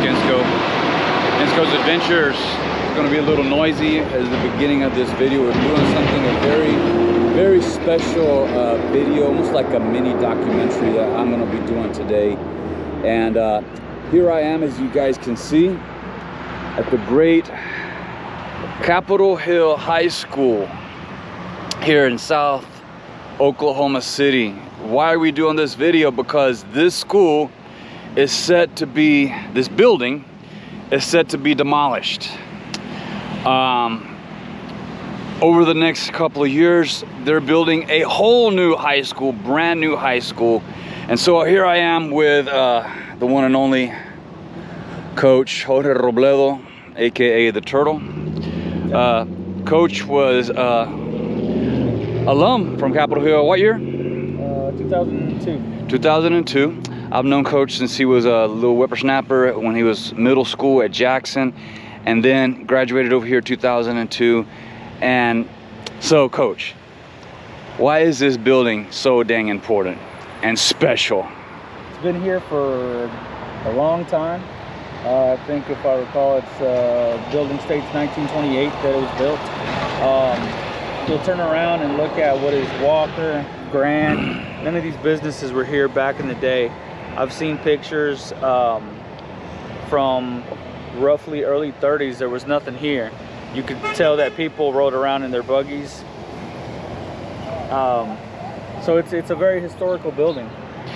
Insco's Adventures. It's going to be a little noisy as the beginning of this video. We're doing something, a very special video, almost like a mini documentary that I'm going to be doing today. And here I am, as you guys can see, at the great Capitol Hill High School here in South Oklahoma City. Why are we doing this video? Because this school is set to be, this building is set to be demolished. Over the next couple of years, they're building a whole new high school, brand new high school. And so here I am with the one and only Coach Jorge Robledo, aka the Turtle. Coach was alum from Capitol Hill. What year? 2002. 2002. I've known Coach since he was a little whippersnapper when he was middle school at Jackson, and then graduated over here 2002. And so, Coach, why is this building so dang important and special? It's been here for a long time. I think, if I recall, it's building states 1928 that it was built. You'll turn around and look at what is Walker, Grant. None of these businesses were here back in the day. I've seen pictures from roughly early 30s. There was nothing here. You could tell that people rode around in their buggies. So it's a very historical building.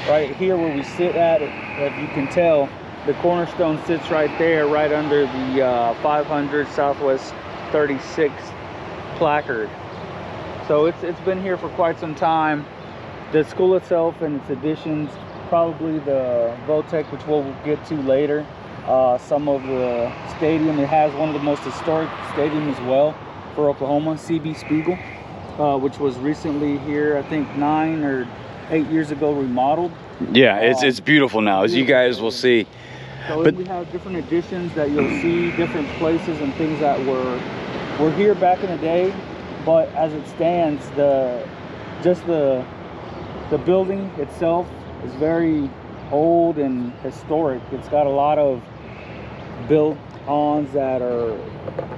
Right here where we sit at, if you can tell, the cornerstone sits right there, right under the 500 Southwest 36th placard. So it's been here for quite some time. The school itself and its additions, probably the Votech, which we'll get to later. Some of the stadium, it has one of the most historic stadiums as well for Oklahoma, CB Spiegel, which was recently here, I think 9 or 8 years ago, remodeled. Yeah, it's beautiful now, as you guys will see. So we have different additions that you'll see, different places and things that were here back in the day. But as it stands, the building itself is very old and historic. It's got a lot of built-ons that are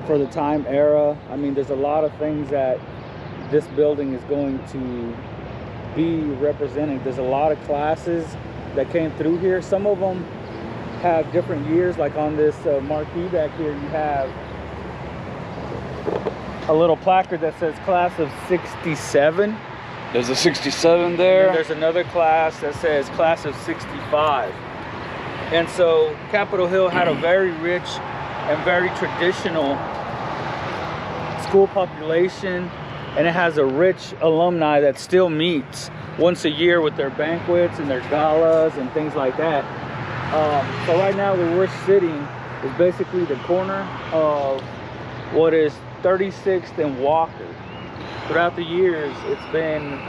for the time era. I mean, there's a lot of things that this building is going to be representing. There's a lot of classes that came through here. Some of them have different years, like on this marquee back here, you have a little placard that says class of 67. There's a 67 there. And there's another class that says class of 65. And so Capitol Hill had a very rich and very traditional school population, and it has a rich alumni that still meets once a year with their banquets and their galas and things like that. So right now where we're sitting is basically the corner of what is 36th and Walker. Throughout the years, it's been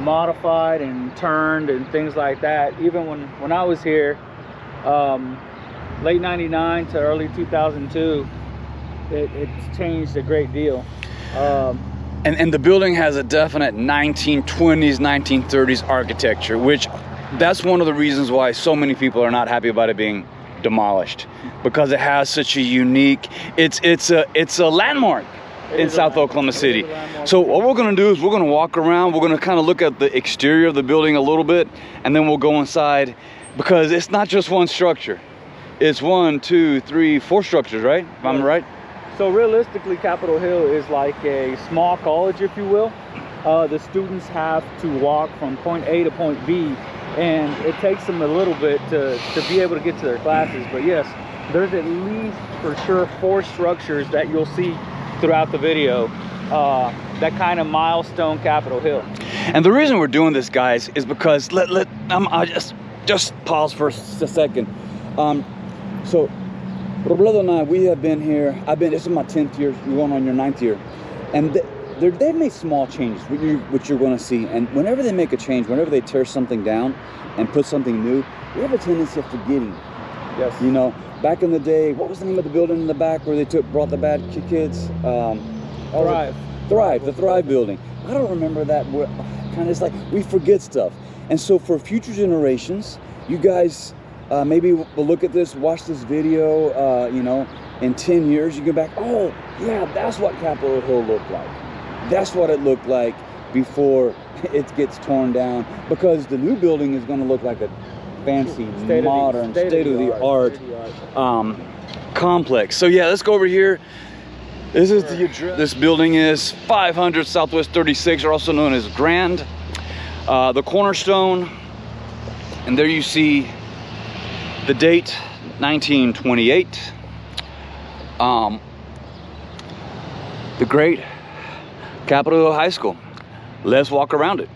modified and turned and things like that. Even when I was here, late 99 to early 2002, it's changed a great deal. And the building has a definite 1920s, 1930s architecture, which that's one of the reasons why so many people are not happy about it being demolished, because it has such a unique, it's a landmark in South Oklahoma City. So what we're going to do is we're going to walk around, we're going to kind of look at the exterior of the building a little bit, and then we'll go inside, because it's not just one structure. It's 1, 2, 3, 4 structures, right? If I'm right? So realistically, Capitol Hill is like a small college, if you will. The students have to walk from point A to point B, and it takes them a little bit to be able to get to their classes. But yes, there's at least for sure 4 structures that you'll see throughout the video that kind of milestone Capitol Hill. And the reason we're doing this, guys, is because I'll just pause for a second. So Robledo and I, we have been here. This is my 10th year. You're going on your 9th year, and they've made small changes, which you're going to see. And whenever they make a change, whenever they tear something down and put something new, we have a tendency of forgetting. Yes. You know, back in the day, what was the name of the building in the back where they brought the bad kids? Thrive. The Thrive building. I don't remember that. Kind of, it's like we forget stuff. And so for future generations, you guys maybe we'll look at this, watch this video, you know, in 10 years, you go back, oh, yeah, that's what Capitol Hill looked like. That's what it looked like before it gets torn down, because the new building is going to look like a fancy, modern, state-of-the-art complex. So yeah, let's go over here. This is the address. This building is 500 Southwest 36, or also known as Grand. The cornerstone, and there you see the date, 1928. The great Capitol Hill High School. Let's walk around it.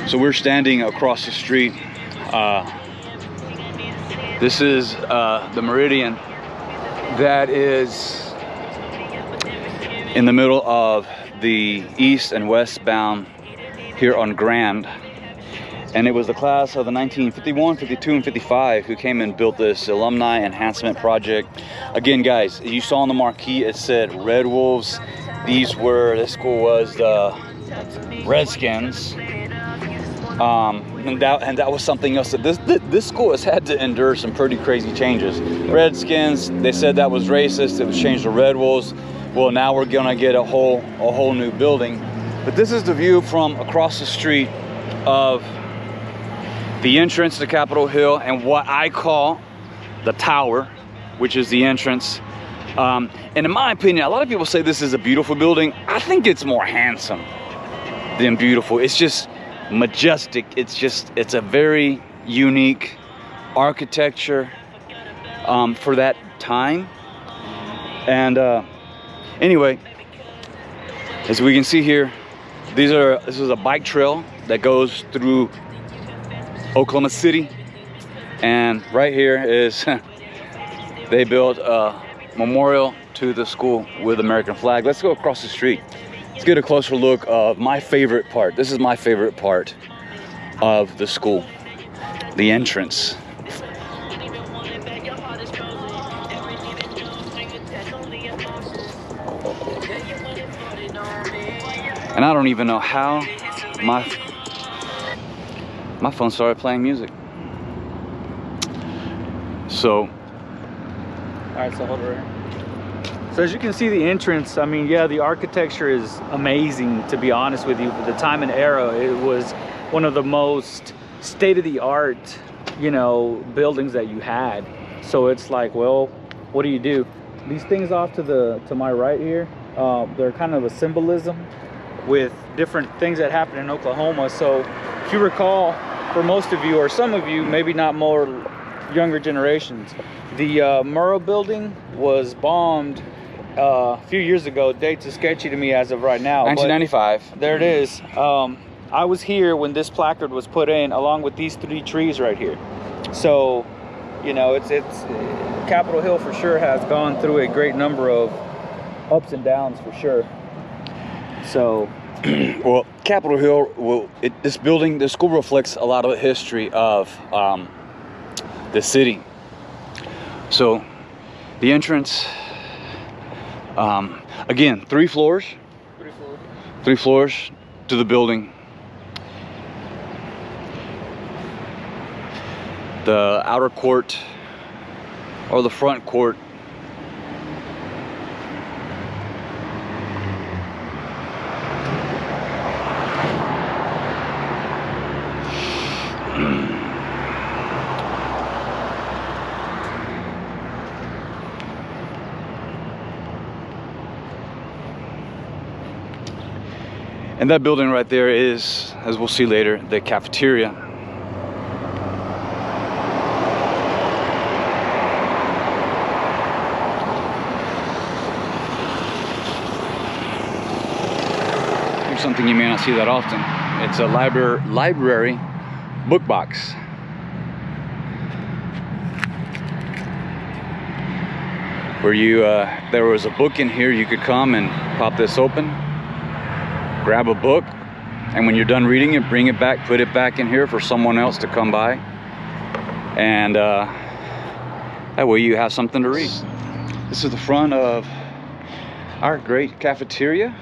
So we're standing across the street. This is the Meridian that is in the middle of the east and westbound here on Grand. And it was the class of the 1951, 52, and 55 who came and built this alumni enhancement project. Again, guys, you saw on the marquee, it said Red Wolves. This school was the Redskins. And that was something else that this school has had to endure some pretty crazy changes. Redskins, they said that was racist. It was changed to Red Wolves. Well, now we're gonna get a whole new building. But this is the view from across the street of the entrance to Capitol Hill and what I call the tower, which is the entrance. And in my opinion, a lot of people say this is a beautiful building. I think it's more handsome than beautiful. It's just majestic. It's a very unique architecture for that time. And anyway, as we can see here, this is a bike trail that goes through Oklahoma City, and right here is they built a memorial to the school with American flag. Let's go across the street. Let's get a closer look of my favorite part. This is my favorite part of the school, the entrance. And I don't even know how my phone started playing music. So, all right, so hold it right here. So as you can see, the entrance, I mean, yeah, the architecture is amazing, to be honest with you. For the time and era, it was one of the most state-of-the-art, you know, buildings that you had. So it's like, well, what do? These things off to my right here, they're kind of a symbolism with different things that happened in Oklahoma. So if you recall, for most of you, or some of you, maybe not more younger generations, the Murrah building was bombed a few years ago. Dates are sketchy to me as of right now. 1995. There it is. I was here when this placard was put in, along with these 3 trees right here. So, you know, it's Capitol Hill for sure has gone through a great number of ups and downs for sure. So, well, Capitol Hill, this school reflects a lot of the history of the city. So, the entrance, again, 3 floors. 3 floors to the building. The outer court, or the front court, and that building right there is, as we'll see later, the cafeteria. Here's something you may not see that often. It's a library book box. Where there was a book in here, you could come and pop this open, grab a book, and when you're done reading it, bring it back, put it back in here for someone else to come by, and that way you have something to read. This is the front of our great cafeteria.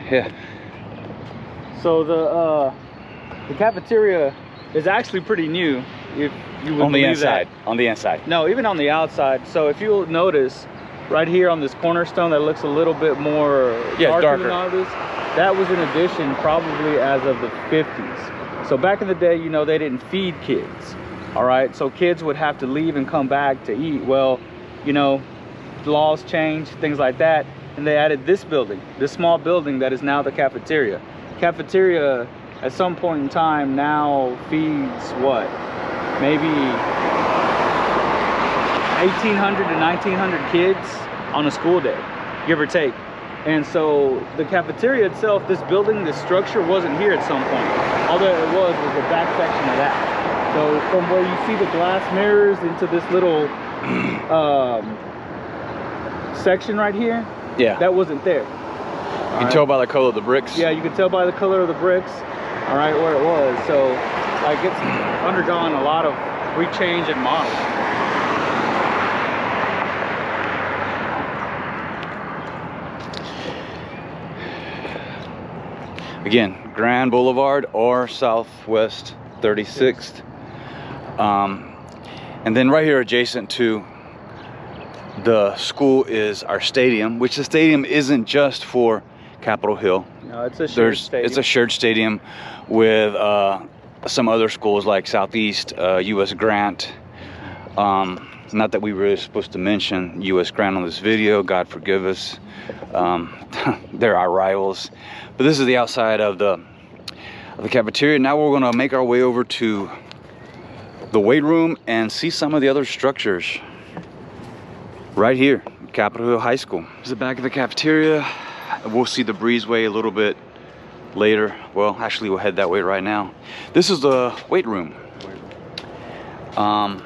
Yeah. So the cafeteria is actually pretty new, if you would On the believe inside. that. On the inside. No, even on the outside. So if you'll notice, right here on this cornerstone that looks a little bit more darker than all this, that was an addition probably as of the 50s. So back in the day, you know, they didn't feed kids. All right, so kids would have to leave and come back to eat. Well, you know, laws changed, things like that, and they added this building, this small building that is now the cafeteria. Cafeteria at some point in time now feeds what? Maybe 1,800 to 1,900 kids on a school day, give or take. And so the cafeteria itself, this building, this structure wasn't here at some point. All that it was the back section of that. So from where you see the glass mirrors into this little section right here, yeah, that wasn't there. You can tell by the color of the bricks. Yeah, you can tell by the color of the bricks, all right, where it was. So like it's undergone a lot of rechange and modeling. Again, Grand Boulevard or Southwest 36th. And then right here adjacent to the school is our stadium, which the stadium isn't just for Capitol Hill. No, it's a shared stadium. It's a shared stadium with some other schools like Southeast, U.S. Grant. Not that we were supposed to mention U.S. Grant on this video, God forgive us. They're our rivals. But this is the outside of the cafeteria. Now we're gonna make our way over to the weight room and see some of the other structures right here, Capitol Hill High School. This is the back of the cafeteria. We'll see the Breezeway a little bit later. Well, actually we'll head that way right now. This is the weight room. And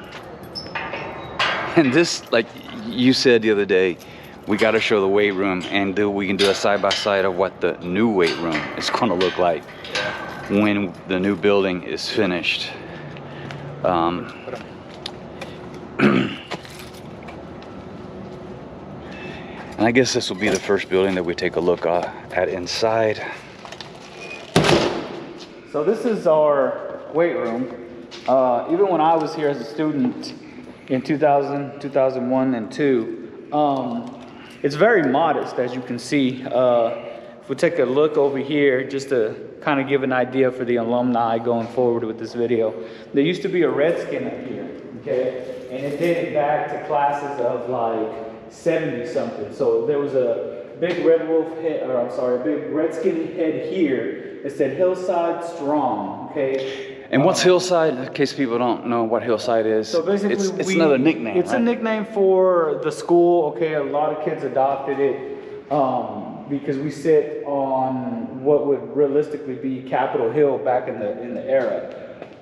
this, like you said the other day, we got to show the weight room, and we can do a side-by-side of what the new weight room is going to look like when the new building is finished. And I guess this will be the first building that we take a look at inside. So this is our weight room. Even when I was here as a student in 2000, 2001, and 2, it's very modest, as you can see. If we take a look over here, just to kind of give an idea for the alumni going forward with this video, there used to be a Redskin up here, okay? And it dated back to classes of like 70 something. So there was a big red wolf head, or I'm sorry, a big Redskin head here that said Hillside Strong, okay? And what's Hillside, in case people don't know what Hillside is? So basically it's another nickname, It's right? a nickname for the school, okay? A lot of kids adopted it because we sit on what would realistically be Capitol Hill back in the era.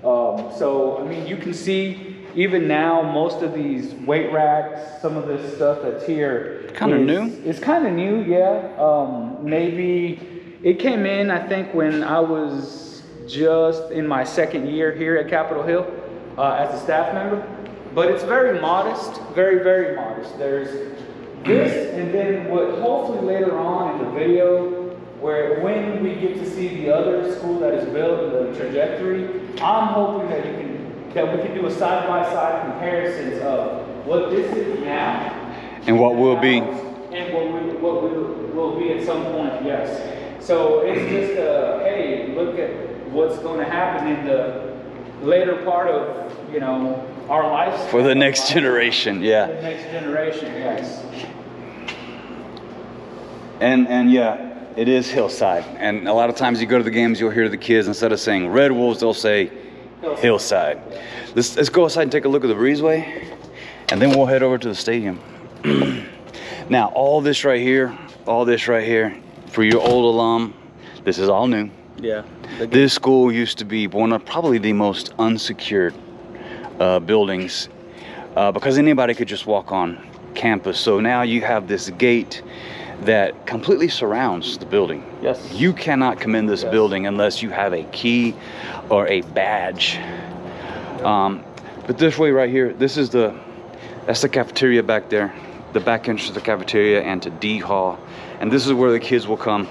So, I mean, you can see even now, most of these weight racks, some of this stuff that's here. Kind of new? It's kind of new, yeah. Maybe it came in, I think, when I was just in my second year here at Capitol Hill as a staff member. But it's very modest, very, very modest. There's this, and then what hopefully later on in the video, where when we get to see the other school that is built and the trajectory, I'm hoping that we can do a side-by-side comparison of what this is now and what will be. And what will be at some point, yes. So it's just hey, look at what's going to happen in the later part of, you know, our life. For the next generation, yeah. The next generation, yes. And yeah, it is Hillside. And a lot of times you go to the games, you'll hear the kids, instead of saying Red Wolves, they'll say Hillside. Let's go outside and take a look at the Breezeway, and then we'll head over to the stadium. Now, all this right here, for your old alum, this is all new. Yeah. This school used to be one of probably the most unsecured buildings because anybody could just walk on campus. So now you have this gate that completely surrounds the building. Yes. You cannot come in this building unless you have a key or a badge. But this way right here, that's the cafeteria back there, the back entrance to the cafeteria and to D Hall. And this is where the kids will come.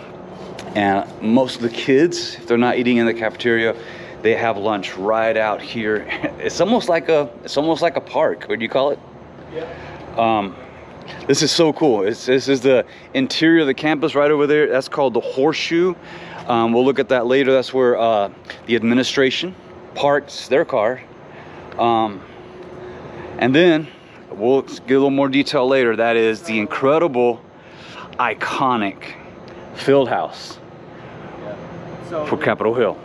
And most of the kids, if they're not eating in the cafeteria, They have lunch right out here. It's almost like a park. What do you call it? Yeah. This is so cool. This is the interior of the campus right over there. That's called the Horseshoe. We'll look at that later. That's where the administration parks their car. And then we'll get a little more detail later. That is the incredible, iconic field house for Capitol Hill.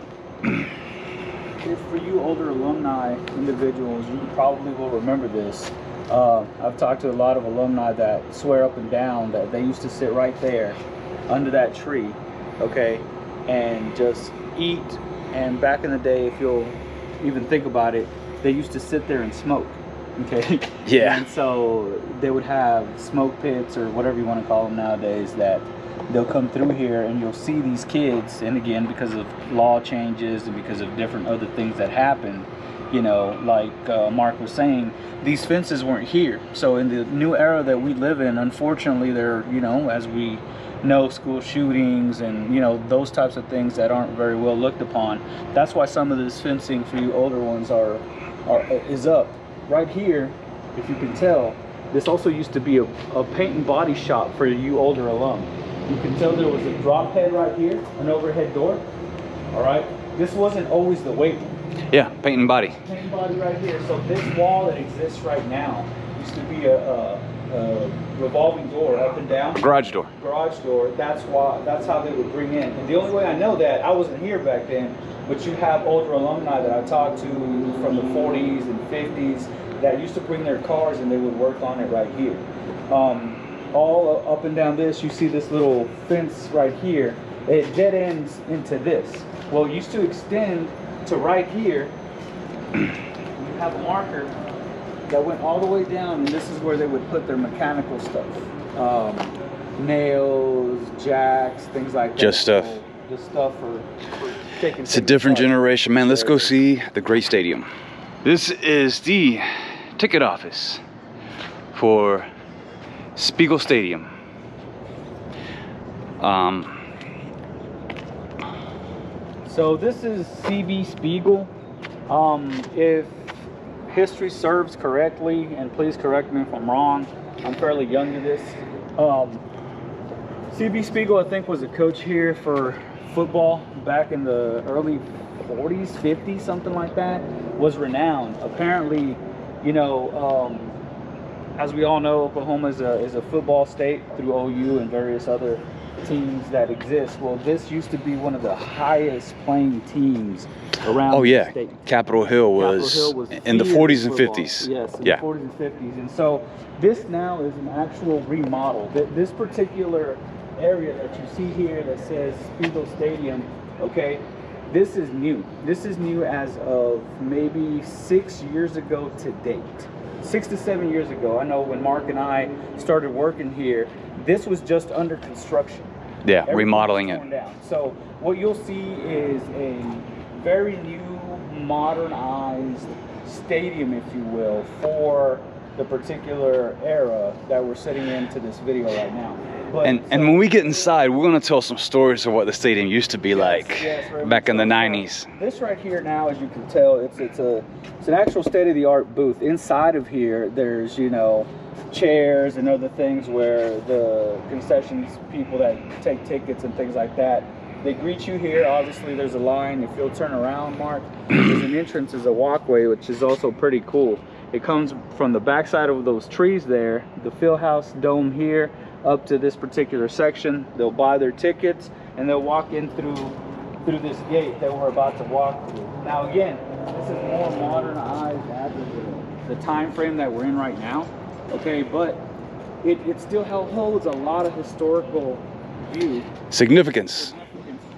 For you older alumni individuals, you probably will remember this. I've talked to a lot of alumni that swear up and down that they used to sit right there under that tree, okay, and just eat. And back in the day, if you'll even think about it, they used to sit there and smoke, okay? Yeah. And so they would have smoke pits or whatever you want to call them nowadays, that they'll come through here and you'll see these kids, and again, because of law changes and because of different other things that happen, you know, like Mark was saying, these fences weren't here. So in the new era that we live in, unfortunately, there, you know, as we know, school shootings and, you know, those types of things that aren't very well looked upon. That's why some of this fencing for you older ones is up. Right here, if you can tell, this also used to be a paint and body shop for you older alum. You can tell there was a drop head right here, an overhead door. All right, this wasn't always the weight room. Yeah, paint and body. Paint and body right here. So this wall that exists right now used to be a revolving door up and down. Garage door. Garage door. That's how they would bring in. And the only way I know that, I wasn't here back then, but you have older alumni that I talked to from the 40s and 50s that used to bring their cars and they would work on it right here. All up and down this, you see this little fence right here. It dead ends into this. Well, it used to extend to right here. You have a marker that went all the way down, and this is where they would put their mechanical stuff. Nails, jacks, things like that. Just stuff. So, just stuff for taking. It's a different generation, man. Let's go see the great stadium. This is the ticket office for Spiegel Stadium. So this is CV Spiegel. If history serves correctly, and please correct me if I'm wrong, I'm fairly young to this. CB Spiegel, I think, was a coach here for football back in the early 40s, 50s, something like that. Was renowned. Apparently, you know, as we all know, Oklahoma is a football state through OU and various other teams that exist. Well, this used to be one of the highest playing teams around the state. Capitol Hill was in the 40s and 50s. Yes, in the 40s and 50s. And so this now is an actual remodel. This particular area that you see here that says Spiegel Stadium, okay, this is new. This is new as of maybe 6 years ago to date. 6 to 7 years ago. I know when Mark and I started working here, this was just under construction. Yeah, remodeling it. Down. So what you'll see is a very new, modernized stadium, if you will, for the particular era that we're sitting into this video right now. But, and when we get inside, we're going to tell some stories of what the stadium used to be like back in the 90s. This right here now, as you can tell, it's an actual state-of-the-art booth. Inside of here, there's, you know, chairs and other things where the concessions people that take tickets and things like that, they greet you here. Obviously, there's a line. If you'll turn around, Mark, there's an entrance, is a walkway, which is also pretty cool. It comes from the backside of those trees there, the Fieldhouse Dome here, up to this particular section. They'll buy their tickets and they'll walk in through this gate that we're about to walk through. Now again, this is more modernized as the time frame that we're in right now, okay, but it still holds a lot of historical view. Significance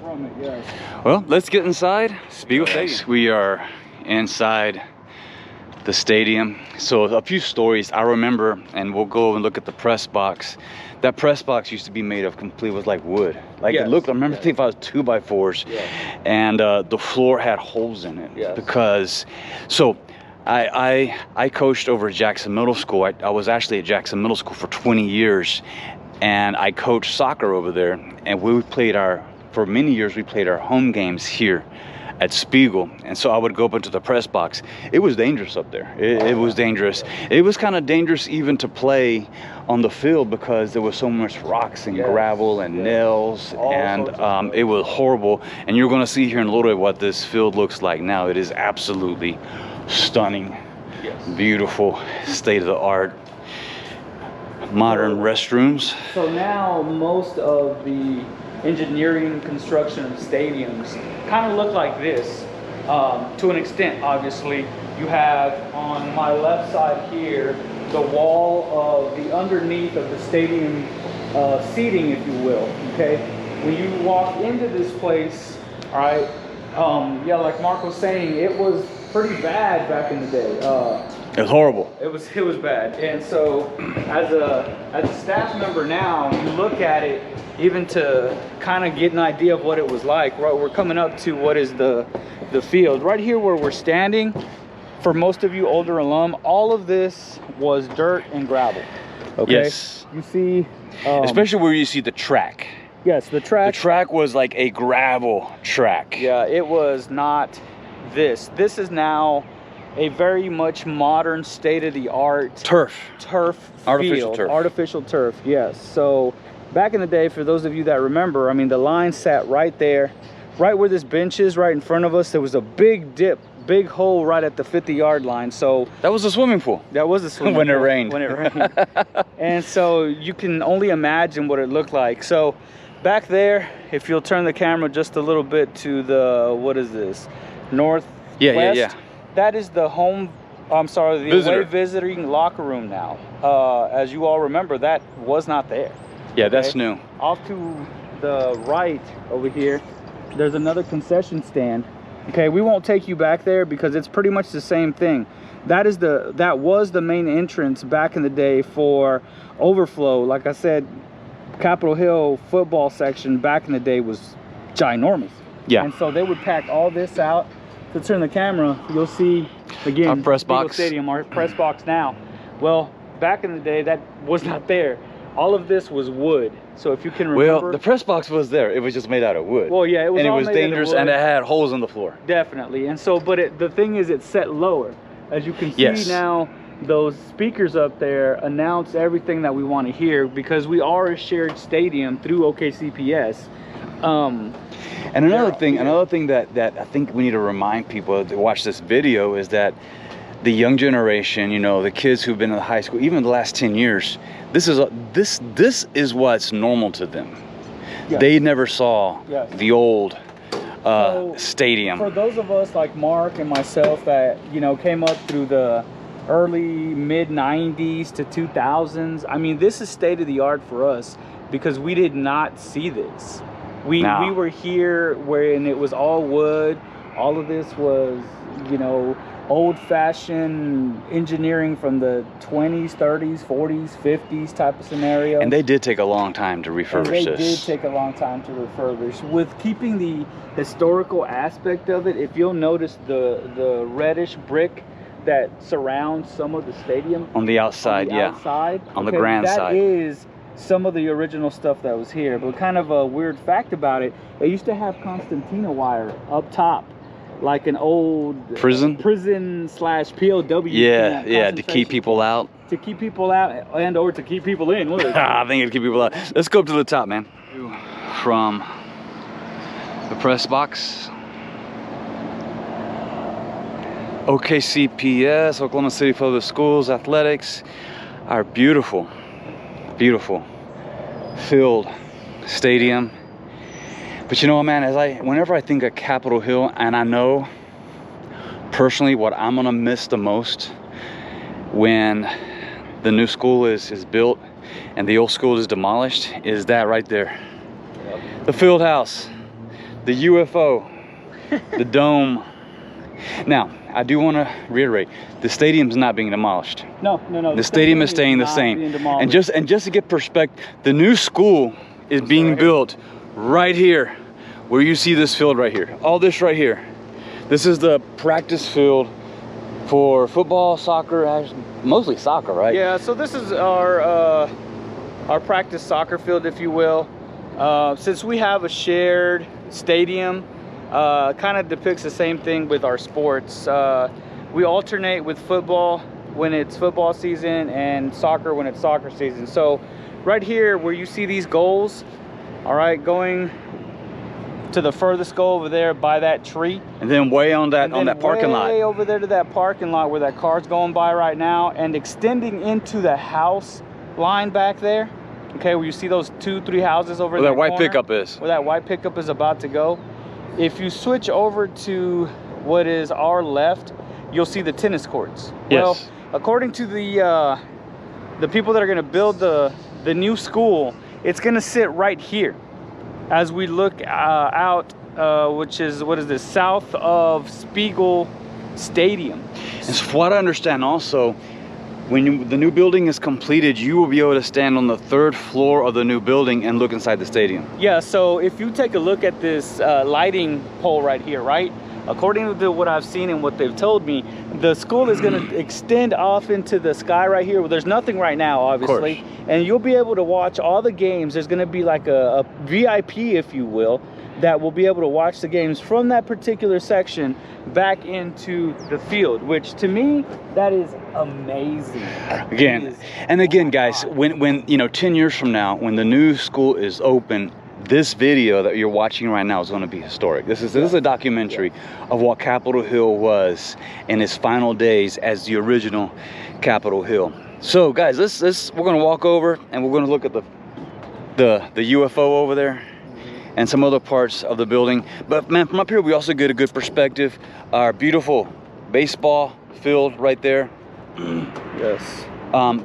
from it, yes. Well, let's get inside Spiegel Stadium. We are inside the stadium. So a few stories I remember, and we'll go and look at the press box. That press box used to be made of was like wood. Like it looked, I remember thinking if I was 2x4s, and the floor had holes in it because, so I coached over at Jackson Middle School. I was actually at Jackson Middle School for 20 years, and I coached soccer over there, and for many years we played our home games here at Spiegel, and so I would go up into the press box. It was dangerous up there. It was dangerous. It was kind of dangerous even to play on the field because there was so much rocks and gravel and nails, and it was horrible. And you're going to see here in a little bit what this field looks like now. It is absolutely stunning, beautiful, state-of-the-art, modern restrooms. So now most of the engineering construction of stadiums kind of look like this, to an extent. Obviously, you have on my left side here the wall of the underneath of the stadium seating, if you will. Okay, when you walk into this place, all right, yeah, like Mark was saying, it was pretty bad back in the day. It was horrible. It was bad. And so as a staff member now, you look at it even to kind of get an idea of what it was like. Right, we're coming up to what is the field right here where we're standing. For most of you older alum, all of this was dirt and gravel. Okay. Yes. You see, especially where you see the track. Yes, the track. The track was like a gravel track. Yeah, it was not this. This is now a very much modern, state-of-the-art turf artificial field. Artificial turf, yes. So back in the day, for those of you that remember, I mean, the line sat right there, right where this bench is, right in front of us. There was a big dip, big hole right at the 50-yard line. So that was a swimming pool. That was a swimming when pool. It rained. When it rained. And so you can only imagine what it looked like. So back there, if you'll turn the camera just a little bit to the, what is this, northwest? Yeah. That is the home, I'm sorry, the away visiting locker room now. As you all remember, that was not there. Yeah, that's new. Off to the right over here, there's another concession stand. Okay, we won't take you back there because it's pretty much the same thing. That was the main entrance back in the day for overflow. Like I said, Capitol Hill football section back in the day was ginormous. Yeah. And so they would pack all this out. To turn the camera, you'll see again our press box. Spiegel Stadium, our press box now. Well, back in the day, that was not there. All of this was wood. So if you can remember, well, the press box was there. It was just made out of wood. Well, yeah, it was. And all it was made dangerous, out of wood. and it had holes in the floor. Definitely. And so, but the thing is, it's set lower. As you can see now, those speakers up there announce everything that we want to hear because we are a shared stadium through OKCPS. And another thing that I think we need to remind people to watch this video is that the young generation, you know, the kids who've been in high school, even the last 10 years, this is what's normal to them. Yes. They never saw the old stadium. For those of us like Mark and myself that, you know, came up through the early mid 90s to 2000s, I mean, this is state of the art for us because we did not see this. We were here when it was all wood. All of this was, you know, old-fashioned engineering from the 20s, 30s, 40s, 50s type of scenario. And they did take a long time to refurbish this. They did take a long time to refurbish. With keeping the historical aspect of it, if you'll notice the reddish brick that surrounds some of the stadium. On the outside, on the grand side. That is some of the original stuff that was here. But kind of a weird fact about it, they used to have concertina wire up top, like an old prison slash POW. To keep people out. To keep people out and or to keep people in. I think it'd keep people out. Let's go up to the top, man. From the press box. OKCPS, Oklahoma City Public Schools Athletics, our beautiful filled stadium. But you know what, man, whenever I think of Capitol Hill, and I know personally what I'm gonna miss the most when the new school is built and the old school is demolished, is that right there. The field house, the UFO, the dome. Now, I do want to reiterate, the stadium's not being demolished. No. The stadium is staying the same. And just to get perspective, the new school is being built right here, where you see this field right here. All this right here. This is the practice field for football, soccer, mostly soccer, right? Yeah. So this is our practice soccer field, if you will. Since we have a shared stadium, kind of depicts the same thing with our sports. We alternate with football when it's football season and soccer when it's soccer season. So right here where you see these goals, all right, going to the furthest goal over there by that tree, and then way on that parking lot, way over there to that parking lot where that car's going by right now, and extending into the house line back there, okay, where you see those 2-3 houses over where there, that white pickup is, where that white pickup is about to go. If you switch over to what is our left, you'll see the tennis courts. Yes. Well, according to the people that are going to build the new school, it's going to sit right here as we look out, which is, what is this, south of Spiegel Stadium. And so from what I understand also, when the new building is completed, you will be able to stand on the 3rd floor of the new building and look inside the stadium. Yeah, so if you take a look at this lighting pole right here, right? According to what I've seen and what they've told me, the school is going to extend off into the sky right here. Well, there's nothing right now, obviously. And you'll be able to watch all the games. There's going to be like a VIP, if you will, that will be able to watch the games from that particular section back into the field, which to me, that is amazing. Again, guys, when you know, 10 years from now, when the new school is open, this video that you're watching right now is going to be historic. This is a documentary of what Capitol Hill was in its final days as the original Capitol Hill. So guys, we're going to walk over and we're going to look at the UFO over there and some other parts of the building. But man, from up here we also get a good perspective. Our beautiful baseball field right there. Yes.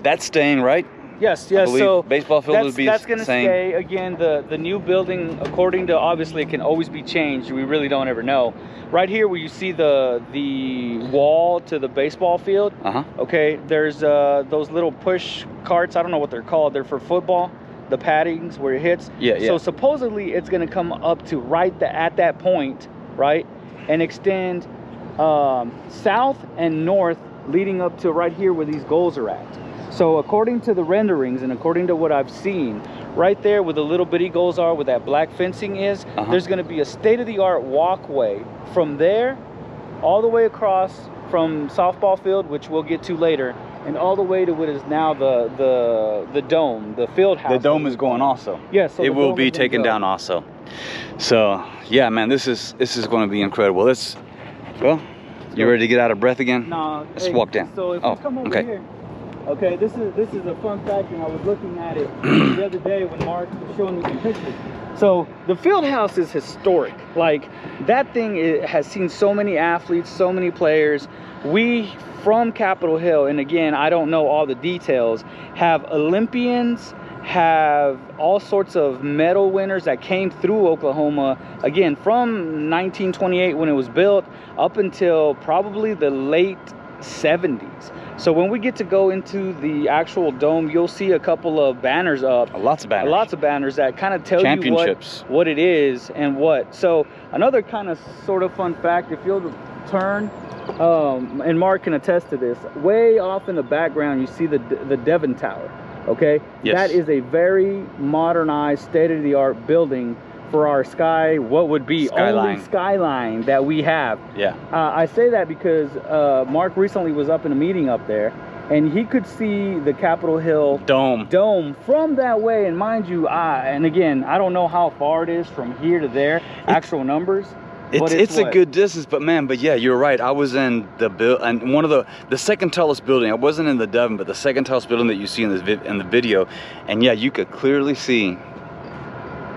That's staying, right? Yes. So baseball field would be that's going to same. stay. Again, the new building, according to, obviously it can always be changed. We really don't ever know. Right here where you see the wall to the baseball field. Okay, there's those little push carts. I don't know what they're called. They're for football. The paddings where it hits. Yeah. So supposedly it's going to come up to right at that point, right, and extend south and north, leading up to right here where these goals are at. So according to the renderings and according to what I've seen, right there where the little bitty goals are, where that black fencing is, there's going to be a state-of-the-art walkway from there all the way across from softball field, which we'll get to later, and all the way to what is now the dome, the field house. The dome is going also. Yes, so it will be taken down also. So yeah, man, this is going to be incredible. Well, you ready to get out of breath again? No. Let's walk down. So if you come over here. Okay, this is a fun fact, and I was looking at it the other day when Mark was showing me some pictures. So the field house is historic. Like, that thing has seen so many athletes, so many players. We from Capitol Hill, and again, I don't know all the details, have Olympians, have all sorts of medal winners that came through Oklahoma, again, from 1928 when it was built up until probably the late 70s. So when we get to go into the actual dome, you'll see a couple of banners up. Lots of banners. Lots of banners that kind of tell you what it is and what. So another kind of sort of fun fact, if you'll turn, and Mark can attest to this, way off in the background you see the Devon Tower. Okay? Yes. That is a very modernized, state-of-the-art building for our what would be only skyline that we have. Yeah. I say that because Mark recently was up in a meeting up there, and he could see the Capitol Hill dome from that way. And mind you, and again, I don't know how far it is from here to there, actual numbers. It's a good distance, but yeah, you're right. I was in and one of the second tallest building. I wasn't in the Devon, but the second tallest building that you see in the video, and yeah, you could clearly see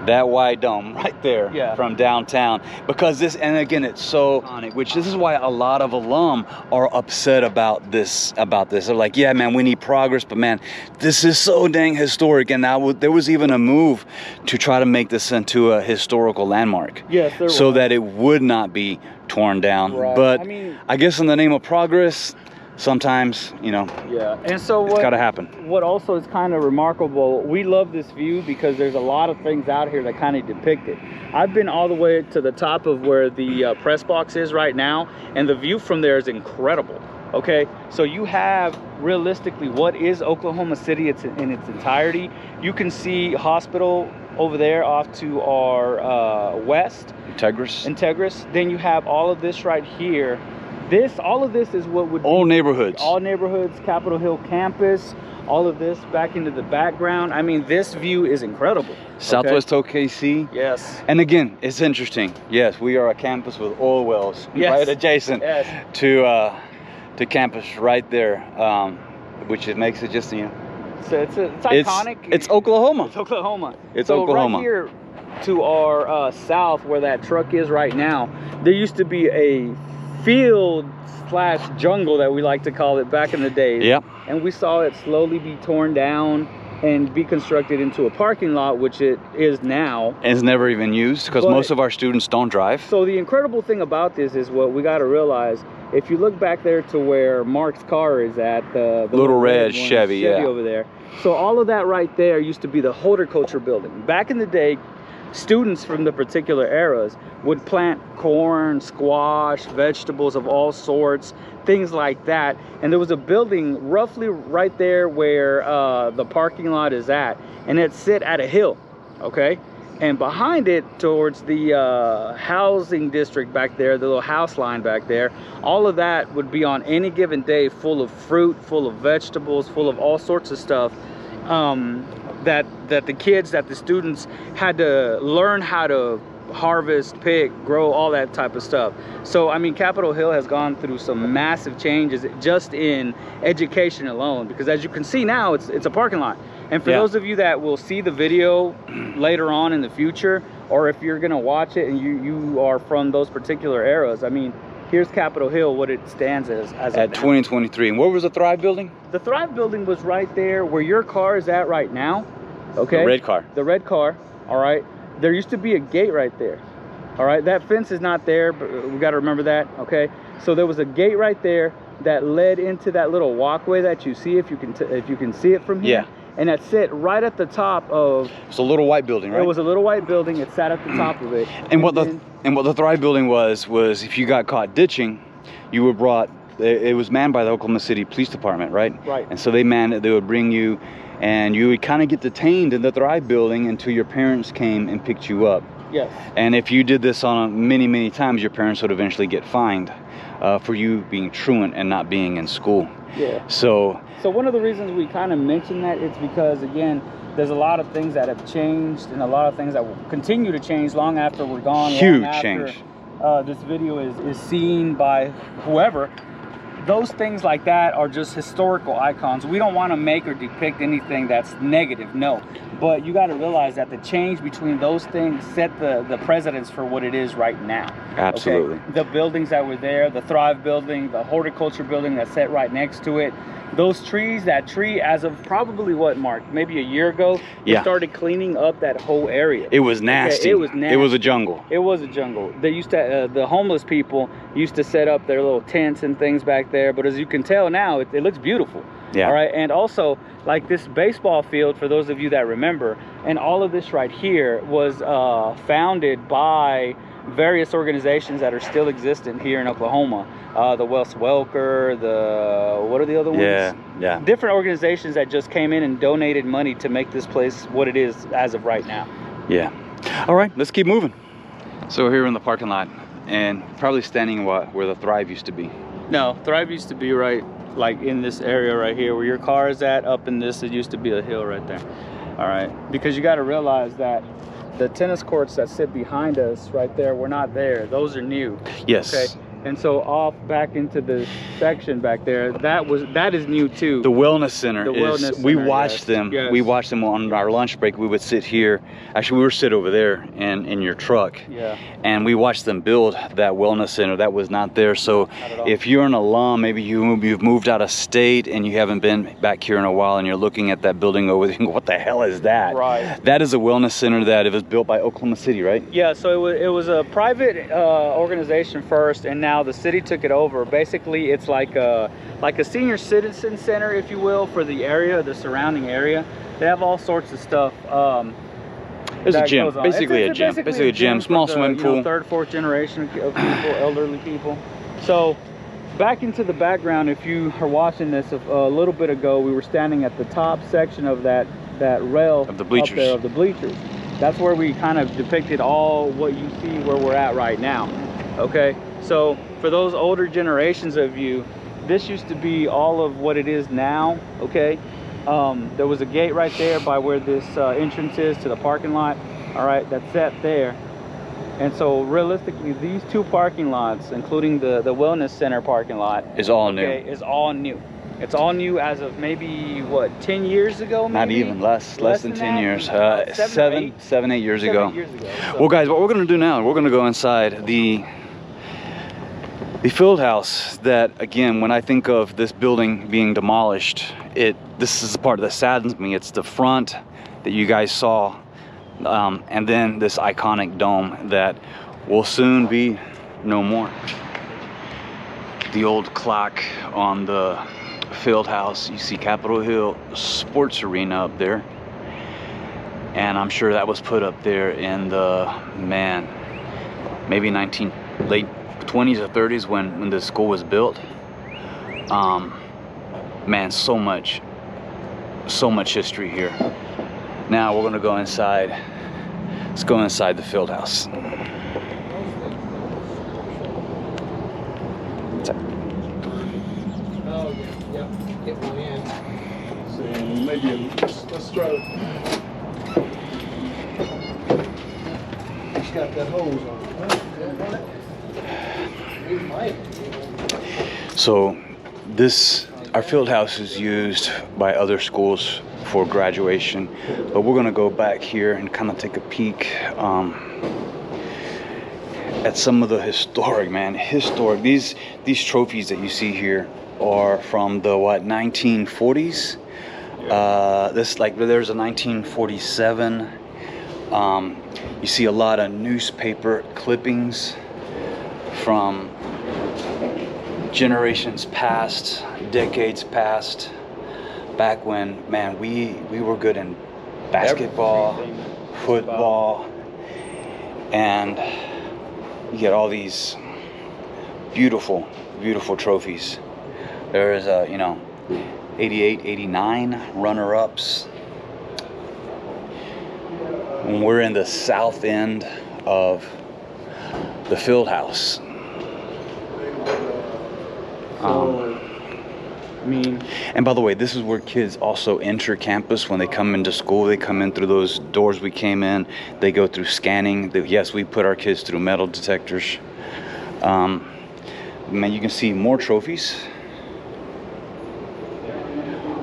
that wide dome right there from downtown, because this, and again, it's so iconic, which this is why a lot of alum are upset about this. They're like, yeah, man, we need progress, but man, this is so dang historic. And now there was even a move to try to make this into a historical landmark. Yes, there so was. that it would not be torn down. Right. But I guess in the name of progress, sometimes, you know, and so it's got to happen. What also is kind of remarkable, we love this view because there's a lot of things out here that kind of depict it. I've been all the way to the top of where the press box is right now, and the view from there is incredible. Okay, so you have realistically what is Oklahoma City in its entirety. You can see hospital over there off to our west. Integris. Then you have all of this right here. All of this is what would all be neighborhoods. All neighborhoods, Capitol Hill campus, all of this back into the background. I mean, this view is incredible. Southwest OKC. Yes. And again, it's interesting. Yes, we are a campus with oil wells right adjacent to campus right there, which it makes it just, you know. So it's iconic. It's Oklahoma. It's Oklahoma. It's Oklahoma. Right here to our south, where that truck is right now, there used to be a field/jungle that we like to call it back in the days. Yep. And we saw it slowly be torn down and be constructed into a parking lot, which it is now. And it's never even used because most of our students don't drive. So the incredible thing about this is what we got to realize. If you look back there to where Mark's car is at, the little red Chevy over there. So all of that right there used to be the horticulture building. Back in the day, students from the particular eras would plant corn, squash, vegetables of all sorts, things like that. And there was a building roughly right there where the parking lot is at, and it sit at a hill, okay? And behind it, towards the housing district back there, the little house line back there, all of that would be on any given day full of fruit, full of vegetables, full of all sorts of stuff that the students had to learn how to harvest, pick, grow, all that type of stuff. So I mean, Capitol Hill has gone through some massive changes just in education alone, because as you can see now, it's a parking lot. And for those of you that will see the video later on in the future, or if you're gonna watch it and you are from those particular eras, I mean, here's Capitol Hill, what it stands as at 2023. And where was the Thrive building? The Thrive building was right there where your car is at right now. Okay. The red car. The red car. All right. There used to be a gate right there. All right. That fence is not there, but we got to remember that. Okay. So there was a gate right there that led into that little walkway that you see, if you can see it from here. Yeah. And that sit right at the top of. It's a little white building, right? It was a little white building. It sat at the top of it. And what the Thrive building was if you got caught ditching, you were brought. It was manned by the Oklahoma City Police Department, right? Right. And so they manned it. They would bring you, and you would kind of get detained in the Thrive building until your parents came and picked you up. Yes. And if you did this on many times, your parents would eventually get fined for you being truant and not being in school. Yeah. So one of the reasons we kind of mention that, it's because, again, there's a lot of things that have changed and a lot of things that will continue to change long after we're gone. Huge change. This video is seen by whoever. Those things like that are just historical icons. We don't want to make or depict anything that's negative, no. But you got to realize that the change between those things set the precedence for what it is right now. Absolutely. Okay? The buildings that were there, the Thrive building, the horticulture building that's set right next to it, those trees, that tree, as of probably what, Mark, maybe a year ago, they started cleaning up that whole area. It was nasty. Okay, it was nasty. It was a jungle. It was a jungle. They used to, the homeless people used to set up their little tents and things back there. But as you can tell now, it looks beautiful. Yeah. All right. And also, like this baseball field, for those of you that remember, and all of this right here was founded by various organizations that are still existent here in Oklahoma. The Wes Welker, what are the other ones? Yeah. Different organizations that just came in and donated money to make this place what it is as of right now. Yeah. All right, let's keep moving. So we're here in the parking lot, and probably standing where the Thrive used to be. No, Thrive used to be right, like in this area right here where your car is at. Up in this, it used to be a hill right there. All right, because you got to realize that the tennis courts that sit behind us right there, we're not there. Those are new. Yes. Okay. And so off back into the section back there, that is new too. The wellness center. We watched them. Yes. We watched them on our lunch break. We would sit here. Actually, we were sit over there in your truck. Yeah. And we watched them build that wellness center. That was not there. So if you're an alum, maybe you've moved out of state and you haven't been back here in a while, and you're looking at that building over there, what the hell is that? Right. That is a wellness center that it was built by Oklahoma City, right? Yeah. So it was a private organization first, and now the city took it over. Basically, it's like a senior citizen center, if you will, for the area, the surrounding area. They have all sorts of stuff. It's a gym, basically a gym. Basically a gym, small swimming pool. Third, fourth generation of people, elderly people. So back into the background, if you are watching this, a little bit ago, we were standing at the top section of that rail of the bleachers. up there, of the bleachers. that's where we kind of depicted all what you see where we're at right now. Okay, so for those older generations of you, this used to be all of what it is now. Okay, there was a gate right there by where this entrance is to the parking lot. All right, that's set there. And so realistically, these two parking lots, including the wellness center parking lot, is all new. Is all new. It's all new as of maybe what, 10 years ago? Maybe? Not even less than 10 years. 7, 8 years ago. 8 years ago. So. Well, guys, what we're gonna do now, we're gonna go inside the field house. That, again, when I think of this building being demolished, this is the part that saddens me. It's the front that you guys saw, and then this iconic dome that will soon be no more. The old clock on the field house, you see Capitol Hill Sports Arena up there, and I'm sure that was put up there in the, man, maybe late 20s or 30s when the school was built. Man, so much history here. Now we're gonna go inside. Let's go inside the field house. Oh, yeah, get one in. So maybe let's try it. It's got that hose on it. So our field house is used by other schools for graduation, but we're gonna go back here and kind of take a peek at some of the historic these trophies that you see here are from the 1940s. There's a 1947. You see a lot of newspaper clippings from generations past, decades past, back when, man, we were good in basketball, football, and you get all these beautiful trophies. There is 88, 89 runner-ups. And we're in the south end of the field house. And by the way, this is where kids also enter campus when they come into school. They come in through those doors we came in. They go through scanning. Yes, we put our kids through metal detectors. Man, you can see more trophies,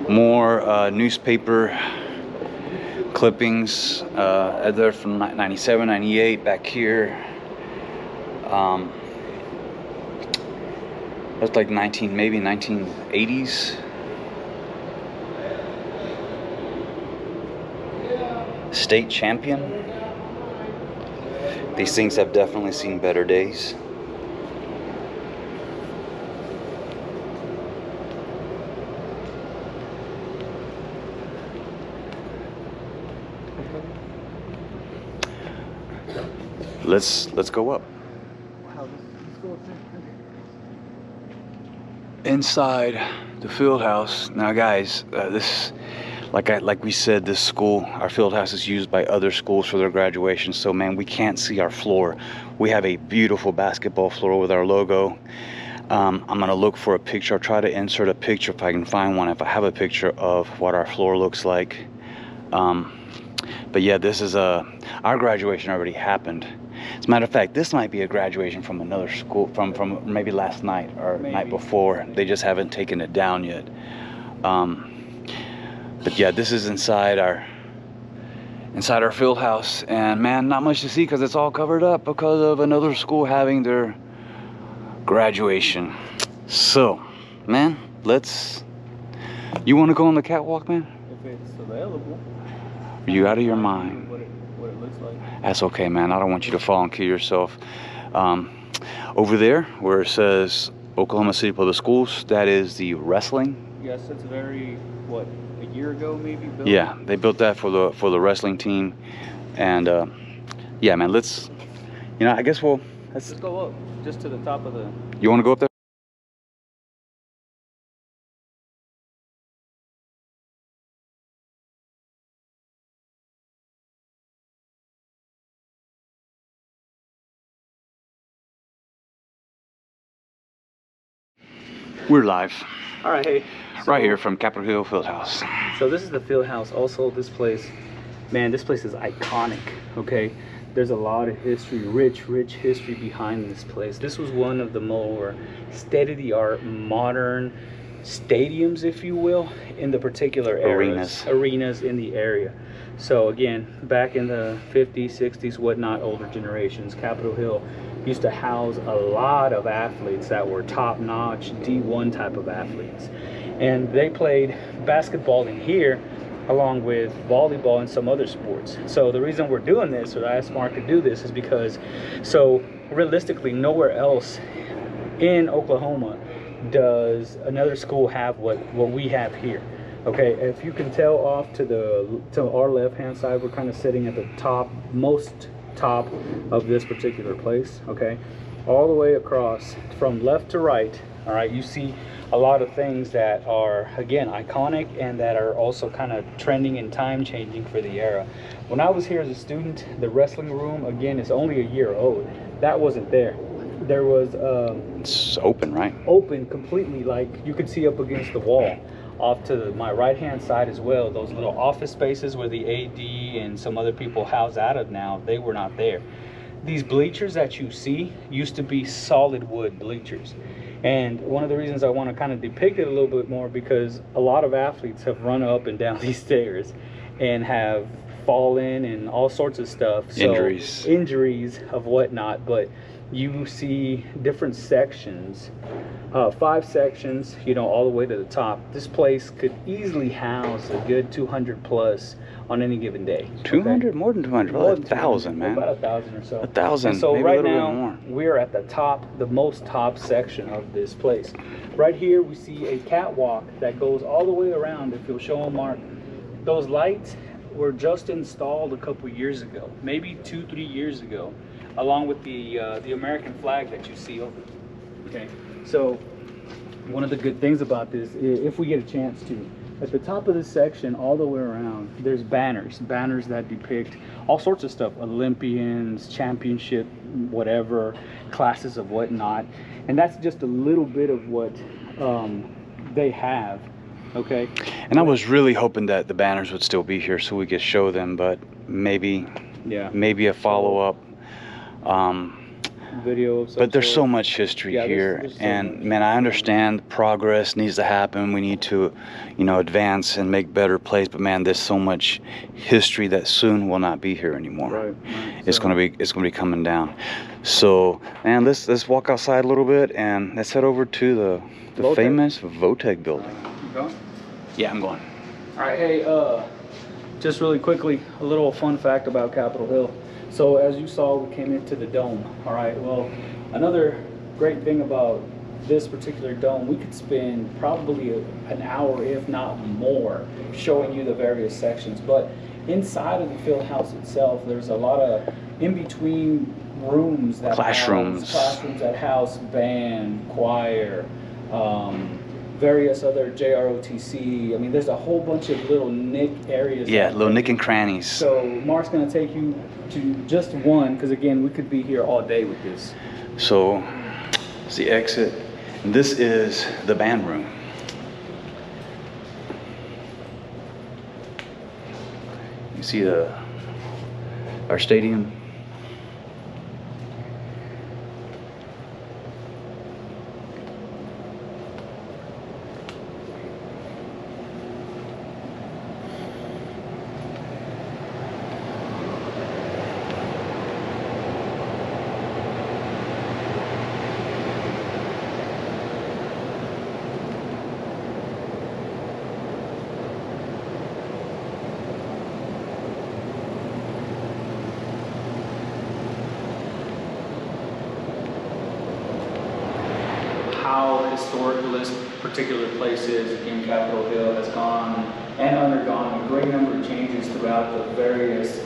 more newspaper clippings. They're from 97, 98 back here. That's like maybe 1980s. State champion. These things have definitely seen better days. Let's go up. Inside the field house. Now, guys, this, like we said, this school, our field house is used by other schools for their graduation. So, man, we can't see our floor. We have a beautiful basketball floor with our logo. I'm gonna look for a picture. I'll try to insert a picture if I can find one. If I have a picture of what our floor looks like. But yeah, this is our graduation already happened. As a matter of fact, this might be a graduation from another school, from maybe last night or night before. They just haven't taken it down yet. But yeah, this is inside our field house, and man, not much to see because it's all covered up because of another school having their graduation. So, man, you want to go on the catwalk, man? If it's available. Are you out of your mind? What it looks like. That's okay, man. I don't want you to fall and kill yourself. Over there, where it says Oklahoma City Public Schools, that is the wrestling. Yes, it's a year ago maybe built. Yeah, they built that for the wrestling team, and yeah, man. I guess let's go up just to the top of the. You want to go up there? We're live. All right, hey. Right here from Capitol Hill Fieldhouse. So this is the field house. Also, this place, man, this place is iconic, okay? There's a lot of history, rich history behind this place. This was one of the more state-of-the-art, modern stadiums, if you will, in the particular arenas in the area. So again, back in the 50s, 60s, whatnot, older generations, Capitol Hill used to house a lot of athletes that were top-notch, D1 type of athletes. And they played basketball in here along with volleyball and some other sports. So the reason we're doing this, or I asked Mark to do this, is because, so realistically, nowhere else in Oklahoma does another school have what we have here. Okay, if you can tell off to our left-hand side, we're kind of sitting at the most top of this particular place, okay? All the way across from left to right, all right, you see a lot of things that are, again, iconic and that are also kind of trending and time changing for the era. When I was here as a student, the wrestling room, again, is only a year old. That wasn't there. There was it's open, right? Open completely, like you could see up against the wall. Off to my right hand side as well, those little office spaces where the AD and some other people house out of now, they were not there. These bleachers that you see used to be solid wood bleachers. And one of the reasons I want to kind of depict it a little bit more, because a lot of athletes have run up and down these stairs and have fallen and all sorts of stuff. So, injuries of whatnot, but you see different sections, 5 sections, you know, all the way to the top. This place could easily house a good 200 plus on any given day. 200? Okay? More than 200, probably 1,000, man. About 1,000 or so. 1,000, so maybe right a little now, bit more. we're at the top, the most top section of this place. Right here, we see a catwalk that goes all the way around. If you'll show them, Mark, those lights were just installed a couple years ago, maybe 2-3 years ago, along with the American flag that you see over there. Okay, so one of the good things about this, if we get a chance to, at the top of this section, all the way around, there's banners that depict all sorts of stuff, Olympians, championship, whatever, classes of whatnot, and that's just a little bit of what they have. Okay, and I was really hoping that the banners would still be here so we could show them, but maybe a follow-up video of some but there's sort. so much history here, there's so and much. man, I understand progress needs to happen. We need to, you know, advance and make better place, but man, there's so much history that soon will not be here anymore. Right. It's gonna be coming down. So man, let's walk outside a little bit and let's head over to the Votech? famous Votech building. You going? Yeah, I'm going. All right, hey, just really quickly, a little fun fact about Capitol Hill. So as you saw, we came into the dome. All right, well, another great thing about this particular dome, we could spend probably an hour, if not more, showing you the various sections. But inside of the field house itself, there's a lot of in-between rooms that classrooms that house band, choir, various other JROTC. I mean, there's a whole bunch of little nick areas. Yeah, little nick and crannies. So Mark's gonna take you to just one, because again, we could be here all day with this. So it's the exit. And this is the band room. You see our stadium. How historical this particular place is. Again, Capitol Hill has gone and undergone a great number of changes throughout the various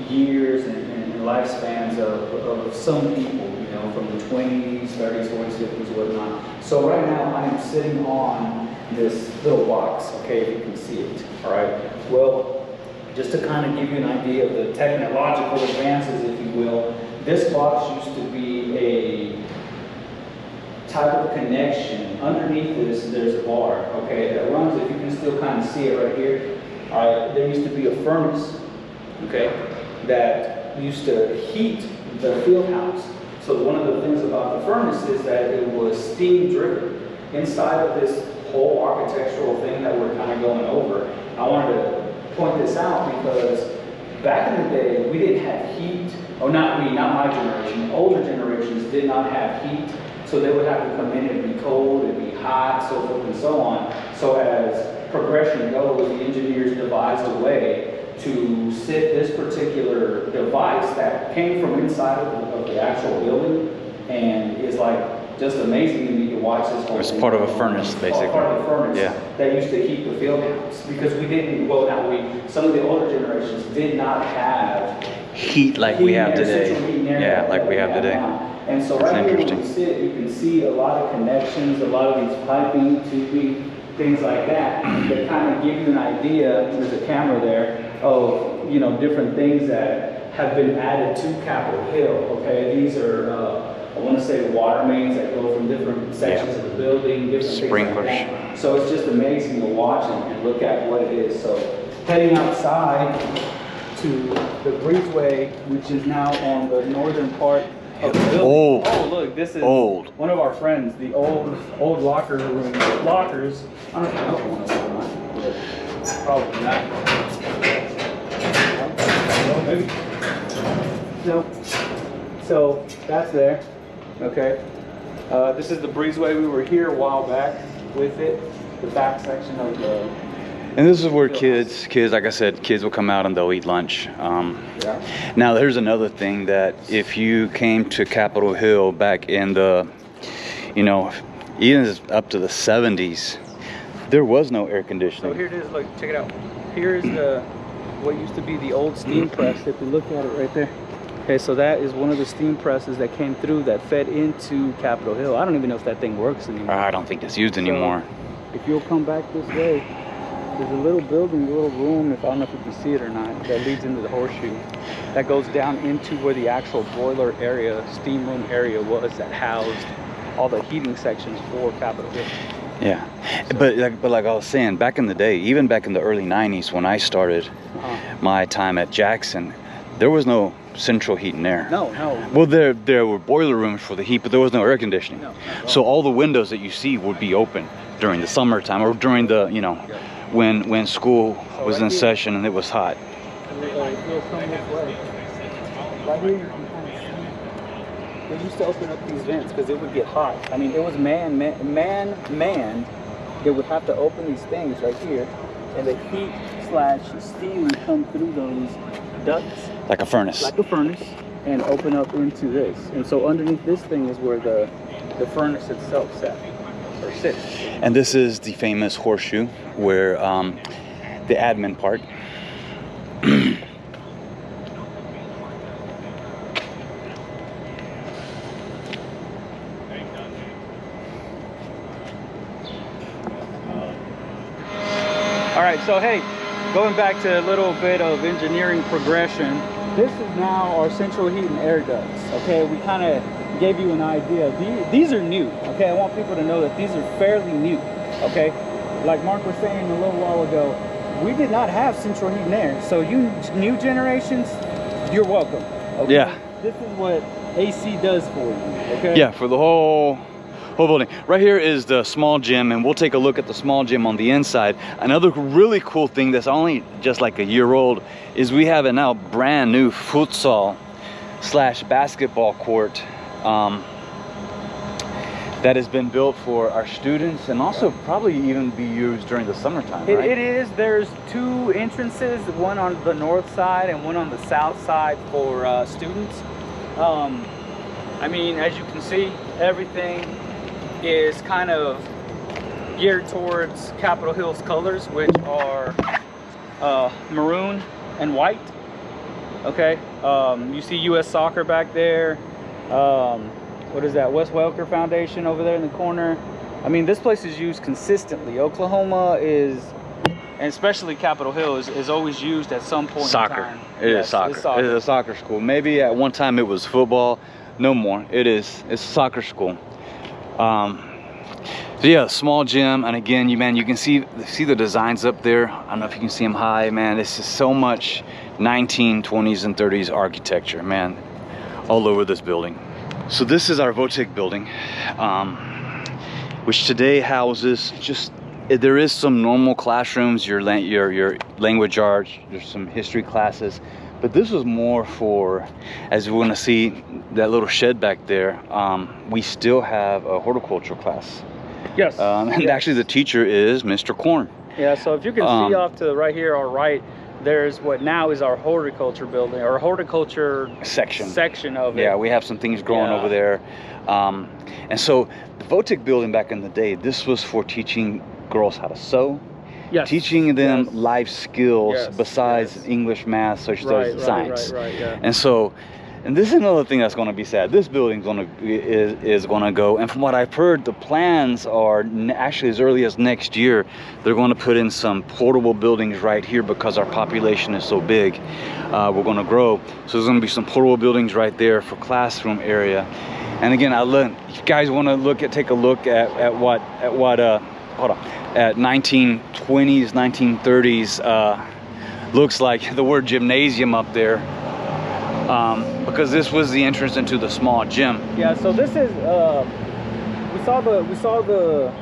years and lifespans of some people, you know, from the 20s, 30s, 40s, 50s, whatnot. So right now I am sitting on this little box, okay, if you can see it, all right? Well, just to kind of give you an idea of the technological advances, if you will, this box used to be a type of connection. Underneath this, there's a bar, okay, that runs, if you can still kind of see it right here. All right, there used to be a furnace, okay, that used to heat the field house. So one of the things about the furnace is that it was steam driven. Inside of this whole architectural thing that we're kind of going over, I wanted to point this out because back in the day, we didn't have heat, or not we, not my generation, older generations did not have heat, so they would have to come in and be cold, and be hot, so forth and so on. So as progression goes, the engineers devised a way to sit this particular device that came from inside of the actual building, and is like just amazing to me to watch this whole It's thing. part of a furnace, basically. Part of the furnace Yeah. that used to heat the field house, because we didn't, well, now some of the older generations did not have Heat like we have today. central heating area Yeah, like that we have today. now. And so That's right here when interesting. we sit, you can see a lot of connections, a lot of these piping, tubing, things like that kind of give you an idea, there's a camera there, of, you know, different things that have been added to Capitol Hill, okay? These are, I want to say water mains that go from different sections of the building, different Sprinklers. things like that. So it's just amazing to watch and look at what it is. So heading outside to the Breezeway, which is now on the northern part of the building. Old. Oh, look, this is Old. one of our friends, the old locker room lockers. I don't know if one of them or not, but probably not. No, maybe. No. So that's there. Okay. This is the Breezeway. We were here a while back with it. The back section of the. And this is where kids, like I said, kids will come out and they'll eat lunch. Yeah. Now, there's another thing that if you came to Capitol Hill back in the, you know, even up to the 70s, there was no air So conditioning. here it is. Look, check it out. Here is what used to be the old steam press. If you look at it right there. Okay, so that is one of the steam presses that came through that fed into Capitol Hill. I don't even know if that thing works anymore. I don't think it's used anymore. So, if you'll come back this way, there's a little building, a little room, I don't know if you can see it or not, that leads into the horseshoe. That goes down into where the actual boiler area, steam room area was that housed all the heating sections for Capitol Hill. Yeah, but like I was saying, back in the day, even back in the early 90s when I started my time at Jackson, there was no central heat and air. No. Well, there were boiler rooms for the heat, but there was no air conditioning. No, so all the windows that you see would be open during the summertime or during the, you know, when school was in session and it was hot. Right here you can kind of see. They used to open up these vents because it would get hot. I mean, it was manned. They would have to open these things right here, and the heat / steam would come through those ducts. Like a furnace. Like a furnace, and open up into this. And so underneath this thing is where the furnace itself sits. And this is the famous horseshoe where the admin part. All right, so hey, going back to a little bit of engineering progression, this is now our central heat and air ducts, okay? We kind of gave you an idea. These are new, okay? I want people to know that these are fairly new, okay? Like Mark was saying a little while ago, we did not have central heat and air. So you new generations, you're welcome, okay? Yeah. This is what AC does for you, okay? Yeah, for the whole building. Right here is the small gym, and we'll take a look at the small gym on the inside. Another really cool thing that's only just like a year old is we have a now brand new futsal / basketball court that has been built for our students and also probably even be used during the summertime, right? It is. There's two entrances, one on the north side and one on the south side for students. I mean, as you can see, everything is kind of geared towards Capitol Hill's colors, which are maroon and white. Okay, you see U.S. Soccer back there. What is that? Wes Welker Foundation over there in the corner. I mean, this place is used consistently. Oklahoma is, and especially Capitol Hill, is always used at some point Soccer. in time. It Yes, is soccer. it's soccer. It is a soccer school. Maybe at one time it was football. No more. It's a soccer school. So yeah, small gym, and again, you can see the designs up there. I don't know if you can see them high, man. This is so much 1920s and 30s architecture, man, all over this building. So this is our Votech building, which today houses there is some normal classrooms, your language arts, there's some history classes, but this was more for, as we're gonna see that little shed back there, we still have a horticultural class. Yes. And yes. actually the teacher is Mr. Korn. Yeah, so if you can see off to the right here, our right, there's what now is our horticulture building, or horticulture section of it. Yeah, we have some things growing over there. And so the Votech building back in the day, this was for teaching girls how to sew, teaching them life skills besides English, math, social studies, science. Yeah. And so, and this is another thing that's going to be sad. This building is going to go, and from what I've heard, the plans are actually as early as next year. They're going to put in some portable buildings right here because our population is so big. We're going to grow, so there's going to be some portable buildings right there for classroom area. And again, if you guys want to take a look at what hold on, at 1920s, 1930s looks like. The word gymnasium up there. Because this was the entrance into the small gym. Yeah, so this is we saw the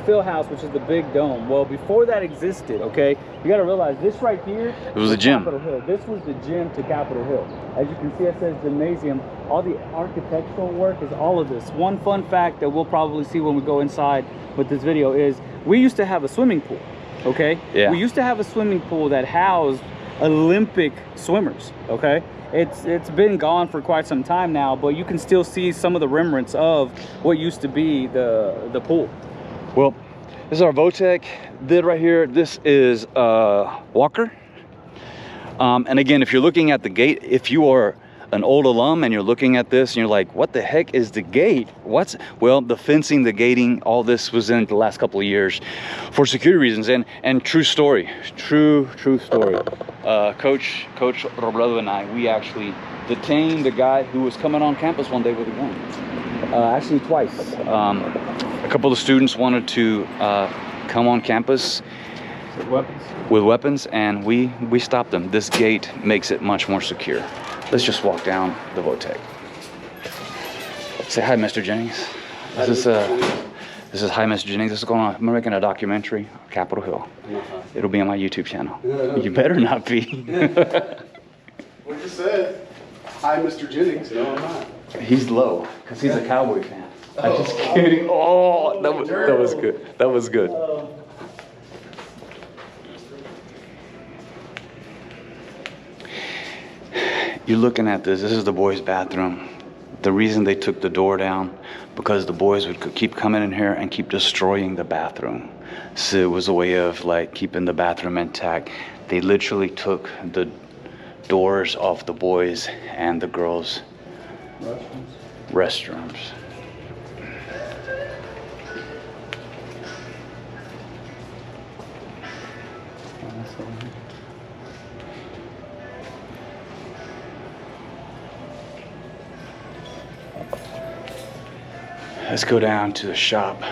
field house, which is the big dome. Well, before that existed, okay, you got to realize this right here, it was a gym. Capitol Hill. This was the gym to Capitol Hill. As you can see, it says gymnasium. All the architectural work is all of this. One fun fact that we'll probably see when we go inside with this video is we used to have a swimming pool. Okay, yeah, we used to have a swimming pool that housed Olympic swimmers. Okay, it's been gone for quite some time now, but you can still see some of the remnants of what used to be the pool. Well, this is our Votech. Right here, this is Walker. And again, if you're looking at the gate, if you are an old alum and you're looking at this and you're like, what the heck is the gate? Well, the fencing, the gating, all this was in the last couple of years for security reasons. And true story, true story. Coach Robledo and I, we actually detained the guy who was coming on campus one day with a gun. Actually twice. A couple of students wanted to come on campus with weapons, and we stopped them. This gate makes it much more secure. Let's just walk down the Votech. Say hi, Mr. Jennings. This is hi, Mr. Jennings. This is going on. I'm making a documentary, Capitol Hill. It'll be on my YouTube channel. You better not be. We just said hi, Mr. Jennings. No, I'm not. He's low because he's a Cowboy fan. I'm just kidding. Oh, that was good. That was good. You're looking at this. This is the boys' bathroom. The reason they took the door down, because the boys would keep coming in here and keep destroying the bathroom. So it was a way of like keeping the bathroom intact. They literally took the doors off the boys and the girls' restrooms. Let's go down to the shop.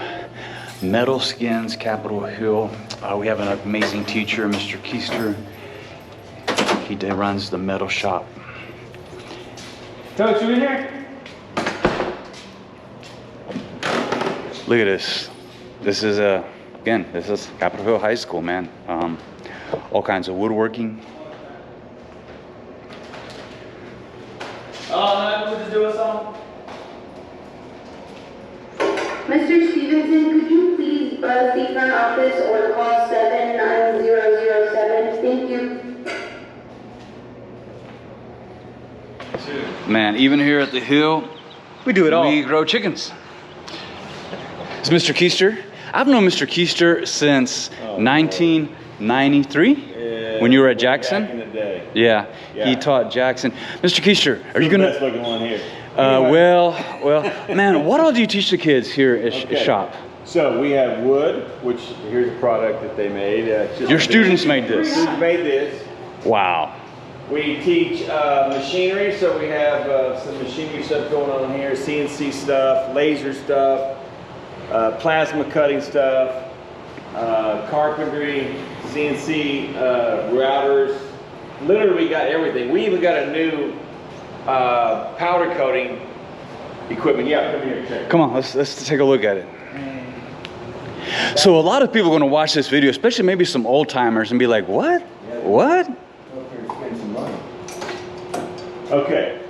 Metal Skins, Capitol Hill. We have an amazing teacher, Mr. Keister. He runs the metal shop. Coach, you in here? Look at this. This is again, this is Capitol Hill High School, man. All kinds of woodworking. We'll just do a song. Mr. Stevenson, could you please seek front office or call 79007? Thank you. Man, even here at the Hill, We do it all. we grow chickens. It's Mr. Keister. I've known Mr. Keister since 1993 when you were at Jackson. Back in the day. Yeah, he taught Jackson. Mr. Keister, are you gonna? Best looking one here. Well, man, what all do you teach the kids here at shop? So we have wood, which here's a product that they made. Your students made this. Students made this. Wow. We teach machinery, so we have some machinery stuff going on here, CNC stuff, laser stuff, plasma cutting stuff, carpentry, CNC routers. Literally, we got everything. We even got a new powder coating equipment. Yeah, come here, check. Come on, let's take a look at it. So a lot of people are going to watch this video, especially maybe some old timers, and be like, "What? What?" Okay.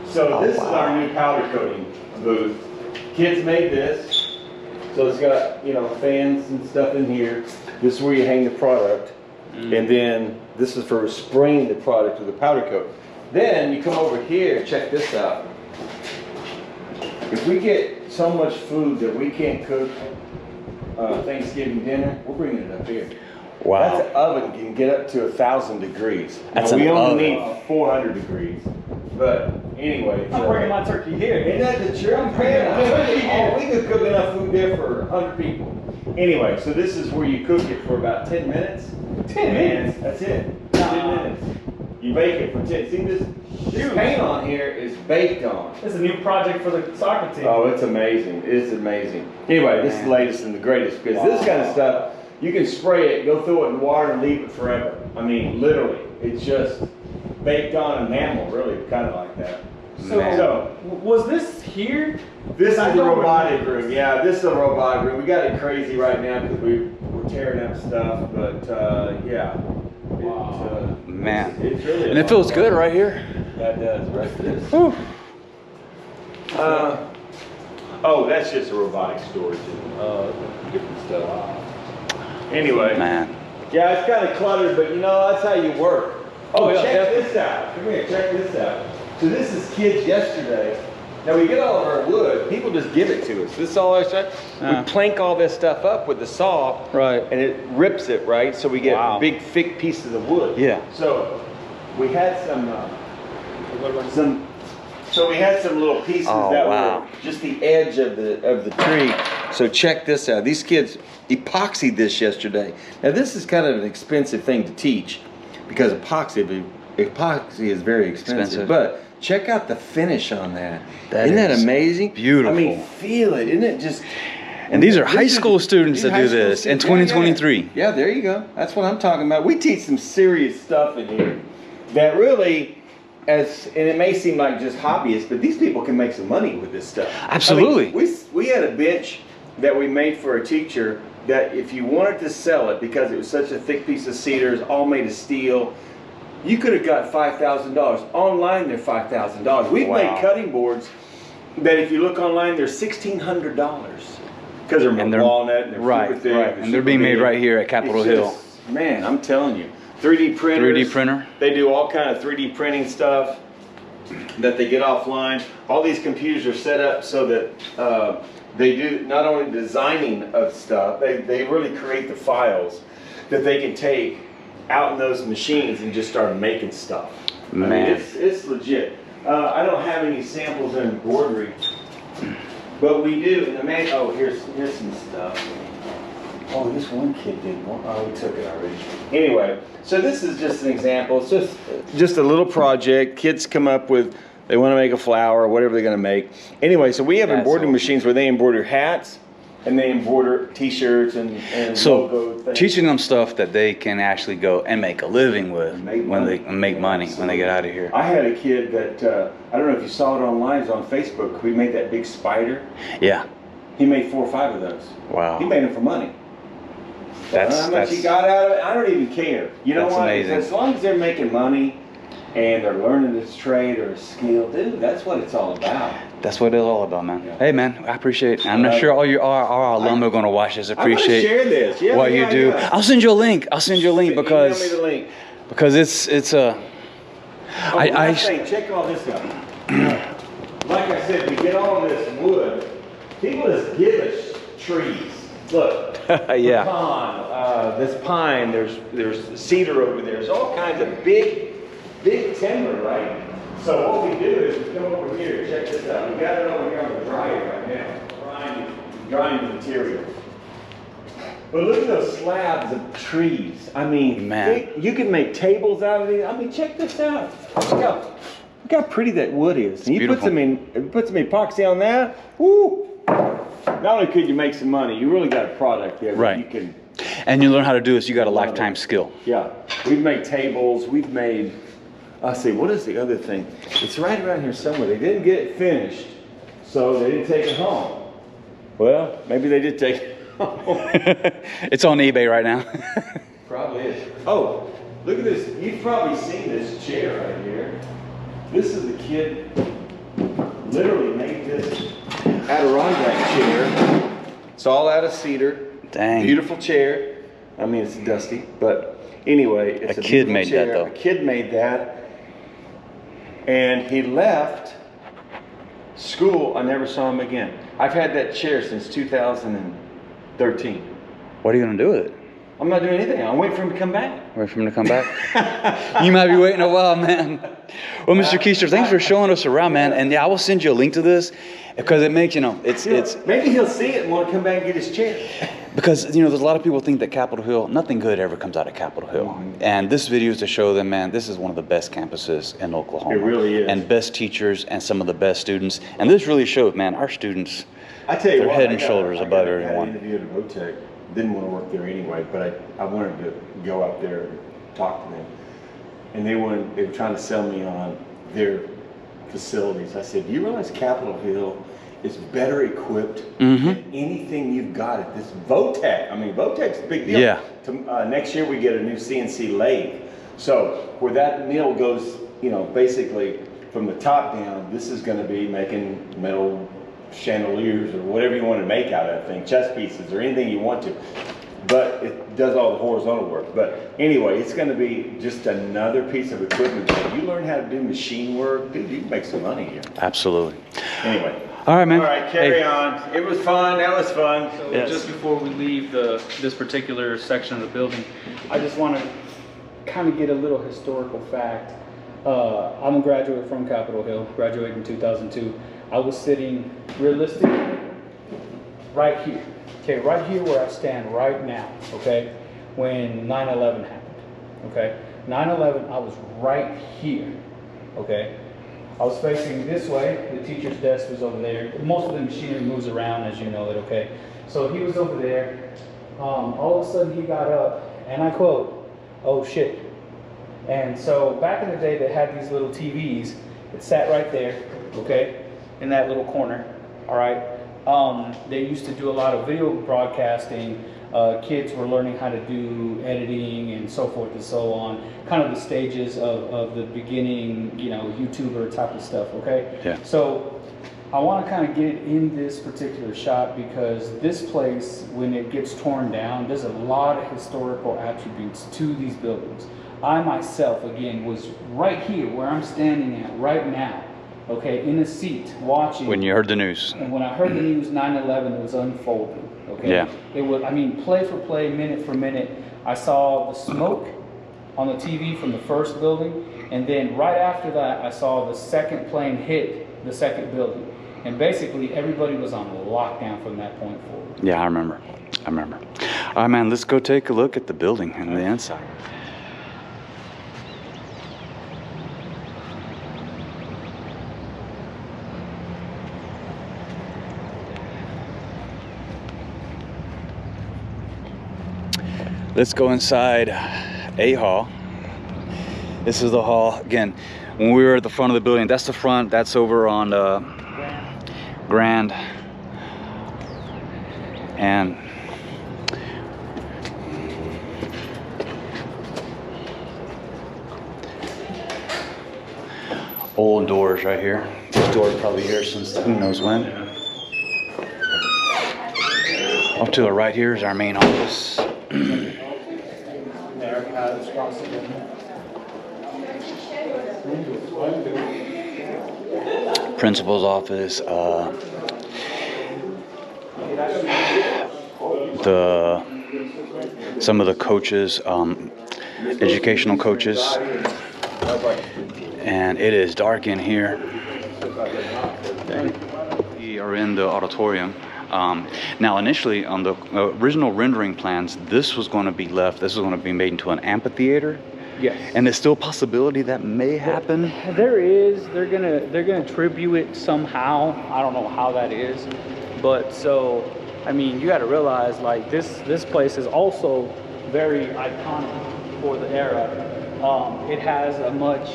So this is our new powder coating booth. Kids made this. So it's got, you know, fans and stuff in here. This is where you hang the product. And then this is for spraying the product with the powder coat. Then you come over here, check this out. If we get so much food that we can't cook Thanksgiving dinner, we're bringing it up here. Wow. That's an oven can get up to 1,000 degrees. That's now, we an only oven. need 400 degrees. But anyway. I'm bringing my turkey here. Isn't that the truth? Oh, we could cook enough food there for 100 people. Anyway, so this is where you cook it for about 10 minutes. 10 minutes? That's it. 10 minutes. You bake it for 10. See, this paint on here is baked on. This is a new project for the soccer team. Oh, it's amazing. It's amazing. Anyway, this is the latest and the greatest, because this kind of stuff, you can spray it, go throw it in water, and leave it forever. I mean, literally. It's just baked on enamel, really, kind of like that. So, was this here? This is the robotic room. Yeah, this is a robotic room. We got it crazy right now because we're tearing up stuff, but yeah. Wow. Man. It's really And it feels good right here. That does. The rest of this. Whew. Oh, that's just a robotic storage. Different stuff. Anyway. Man. Yeah, it's kind of cluttered, but you know, that's how you work. Oh, yeah, check this out. Come here, check this out. So this is kids yesterday. Now we get all of our wood, people just give it to us. This is all I said. We plank all this stuff up with the saw. Right. And it rips it, right? So we get Wow. big, thick pieces of wood. Yeah. So we had some little pieces that were just the edge of the tree. So check this out. These kids epoxied this yesterday. Now this is kind of an expensive thing to teach because epoxy is very expensive. But check out the finish on that. Isn't that amazing? Beautiful. I mean, feel it. Isn't it just... And these are high school students that do this in 2023. Yeah, there you go. That's what I'm talking about. We teach some serious stuff in here that really, and it may seem like just hobbyists, but these people can make some money with this stuff. Absolutely. I mean, we had a bench that we made for a teacher that if you wanted to sell it because it was such a thick piece of cedar, it's all made of steel, you could have got $5,000. Online, they're $5,000. We've made cutting boards that if you look online, they're $1,600 because they're walnut and they're super thick. Right. And they're being made right here at Capitol Hill. Man, I'm telling you, 3D printers. 3D printer. They do all kind of 3D printing stuff that they get offline. All these computers are set up so that they do not only designing of stuff, they really create the files that they can take out in those machines and just start making stuff. Man. I mean, it's legit. I don't have any samples in embroidery, but we do. And here's some stuff. Oh, this one kid did one. Oh, we took it already. Anyway, so this is just an example. It's just a little project. Kids come up with, they want to make a flower or whatever they're going to make. Anyway, so we have embroidery machines where they embroider hats and they embroider t-shirts and logo things. Teaching them stuff that they can actually go and make a living with when they get out of here. I had a kid that, I don't know if you saw it online, it's on Facebook. We made that big spider. Yeah. He made 4 or 5 of those. Wow. He made them for money. How much he got out of it, I don't even care. You know what? Amazing. As long as they're making money and they're learning this trade or a skill, dude, that's what it's all about. That's what it's all about, man. Yeah. Hey, man, I appreciate it. I'm not sure all our alumni are going to watch this. Appreciate share this. what you do. Yeah. I'll send you a link. Because email me the link. Because it's a. Check all this out. Like I said, we get all this wood. People just give us trees. Look. Yeah. This pine. There's cedar over there. There's all kinds of big timber, right? So what we do is we come over here. Check this out. We got it over here on the dryer right now. Drying the material. But look at those slabs of trees. I mean, man, you can make tables out of these. I mean, check this out. Look how pretty that wood is. And you put some epoxy on that. Woo! not only could you make some money, you really got a product there that Right. you can. And you learn how to do this, you got a lifetime skill. Yeah, we've made tables, we've made, let's see, what is the other thing? It's right around here somewhere. They didn't get it finished, so they didn't take it home. Well, maybe they did take it home. It's on eBay right now. Probably is. Oh, look at this. You've probably seen this chair right here. This is the kid literally made this Adirondack chair. It's all out of cedar. Dang. Beautiful chair. I mean, it's dusty, but anyway, it's A kid beautiful made chair. that, though. A kid made that, and he left school. I never saw him again. I've had that chair since 2013. What are you gonna do with it? I'm not doing anything. I'm waiting for him to come back. Wait for him to come back? You might be waiting a while, man. Well, Mr. Keister, thanks for showing us around, man. And yeah, I will send you a link to this because it makes, it's Maybe he'll see it and want to come back and get his chair. because, there's a lot of people think that Capitol Hill, nothing good ever comes out of Capitol Hill. And this video is to show them, man, this is one of the best campuses in Oklahoma. It really is. And best teachers and some of the best students. And this really showed, man, our students, I tell you they're what, head and shoulders above everyone. I interviewed at Votech. Didn't want to work there anyway, but I wanted to go up there and talk to them. And they were trying to sell me on their facilities. I said, do you realize Capitol Hill is better equipped than anything you've got at this Votech? I mean, Votech's a big deal. Yeah. Next year we get a new CNC lathe. So where that mill goes, basically from the top down, this is going to be making metal chandeliers or whatever you want to make out of that thing, chess pieces or anything you want to. But it does all the horizontal work. But anyway, it's going to be just another piece of equipment. If you learn how to do machine work, dude, you can make some money here. Absolutely. Anyway. All right, man. All right, carry on. It was fun. That was fun. So Yes. just before we leave this particular section of the building, I just want to kind of get a little historical fact. I'm a graduate from Capitol Hill, graduated in 2002. I was sitting realistically right here. Okay, right here where I stand right now, okay, when 9/11 happened, okay. 9/11, I was right here, okay. I was facing this way, the teacher's desk was over there. Most of the machinery moves around, as you know it, okay. So he was over there. All of a sudden he got up, and I quote, "Oh shit." And so back in the day, they had these little TVs. It sat right there, okay, in that little corner, all right. They used to do a lot of video broadcasting. Kids were learning how to do editing and so forth and so on. Kind of the stages of the beginning, YouTuber type of stuff, okay? Yeah. So I want to kind of get in this particular shot because this place, when it gets torn down, there's a lot of historical attributes to these buildings. I myself, again, was right here where I'm standing at right now, okay, in a seat watching. When you heard the news. And when I heard the news 9/11 was unfolding, okay? Yeah. It was, play for play, minute for minute. I saw the smoke on the TV from the first building, and then right after that, I saw the second plane hit the second building. And basically, everybody was on lockdown from that point forward. Yeah, I remember. All right, man, let's go take a look at the building and the inside. Let's go inside A hall. This is the hall. Again, when we were at the front of the building, that's the front. That's over on Grand. And old doors right here. This door is probably here since who knows when. Up to the right here is our main office. Principal's office, some of the coaches, educational coaches, and it is dark in here. We are in the auditorium. Now, initially on the original rendering plans, this was going to be left. This was going to be made into an amphitheater. Yes. And there's still a possibility that may happen. There is. They're gonna tribute it somehow. I don't know how that is, But so, I mean, you got to realize like this place is also very iconic for the era. It has a much,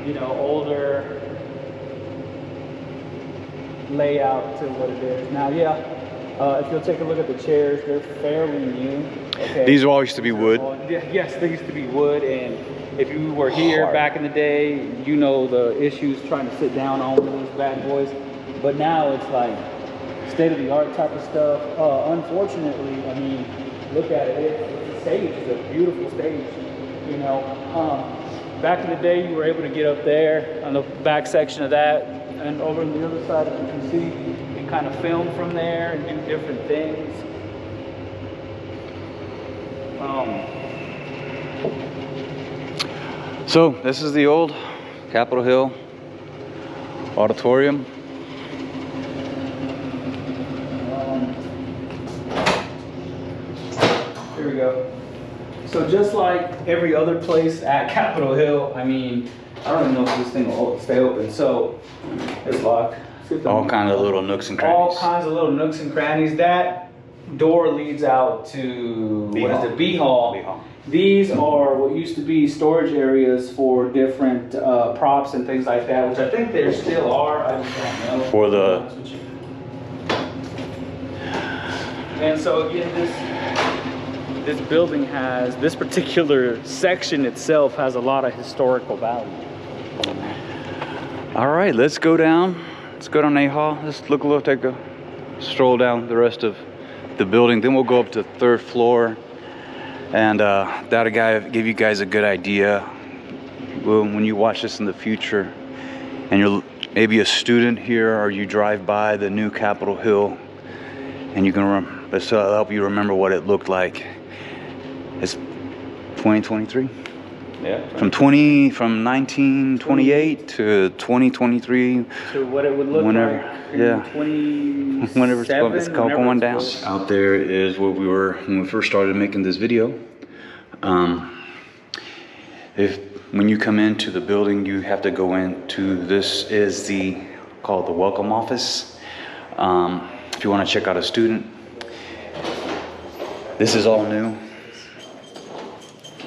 you know, older layout to what it is now. Yeah, if you'll take a look at the chairs, they're fairly new. Okay. These all used to be wood. Yes, they used to be wood, and if you were here Hard. back in the day, you know the issues trying to sit down on these bad boys. But now it's like state-of-the-art type of stuff. Unfortunately, I mean, look at it. It's a stage. It's a beautiful stage. You know, back in the day, you were able to get up there on the back section of that, and over on the other side, if you can see, you kind of film from there and do different things. So this is the old Capitol Hill Auditorium. Here we go. So just like every other place at Capitol Hill, I mean, I don't even know if this thing will stay open. So it's locked. All kinds of little nooks and crannies. All kinds of little nooks and crannies. That door leads out to B what hall. is it? B hall. B hall. These are what used to be storage areas for different props and things like that, which I think there still are. I just don't know. For the. And so again, this building has, this particular section itself has a lot of historical value. All right, let's go down. Let's go down A hall. Let's look a little, take a stroll down the rest of the building. Then we'll go up to the 3rd floor, and that'll give you guys a good idea when you watch this in the future, and you're maybe a student here, or you drive by the new Capitol Hill, and you can this will help you remember what it looked like. It's 2023. Yeah. From 1928 to 2023. So what it would look Whenever, like in yeah. 27, Whenever it's going down. supposed- Out there is where we were when we first started making this video. When you come into the building, you have to go into, this is called the welcome office. If you want to check out a student, this is all new.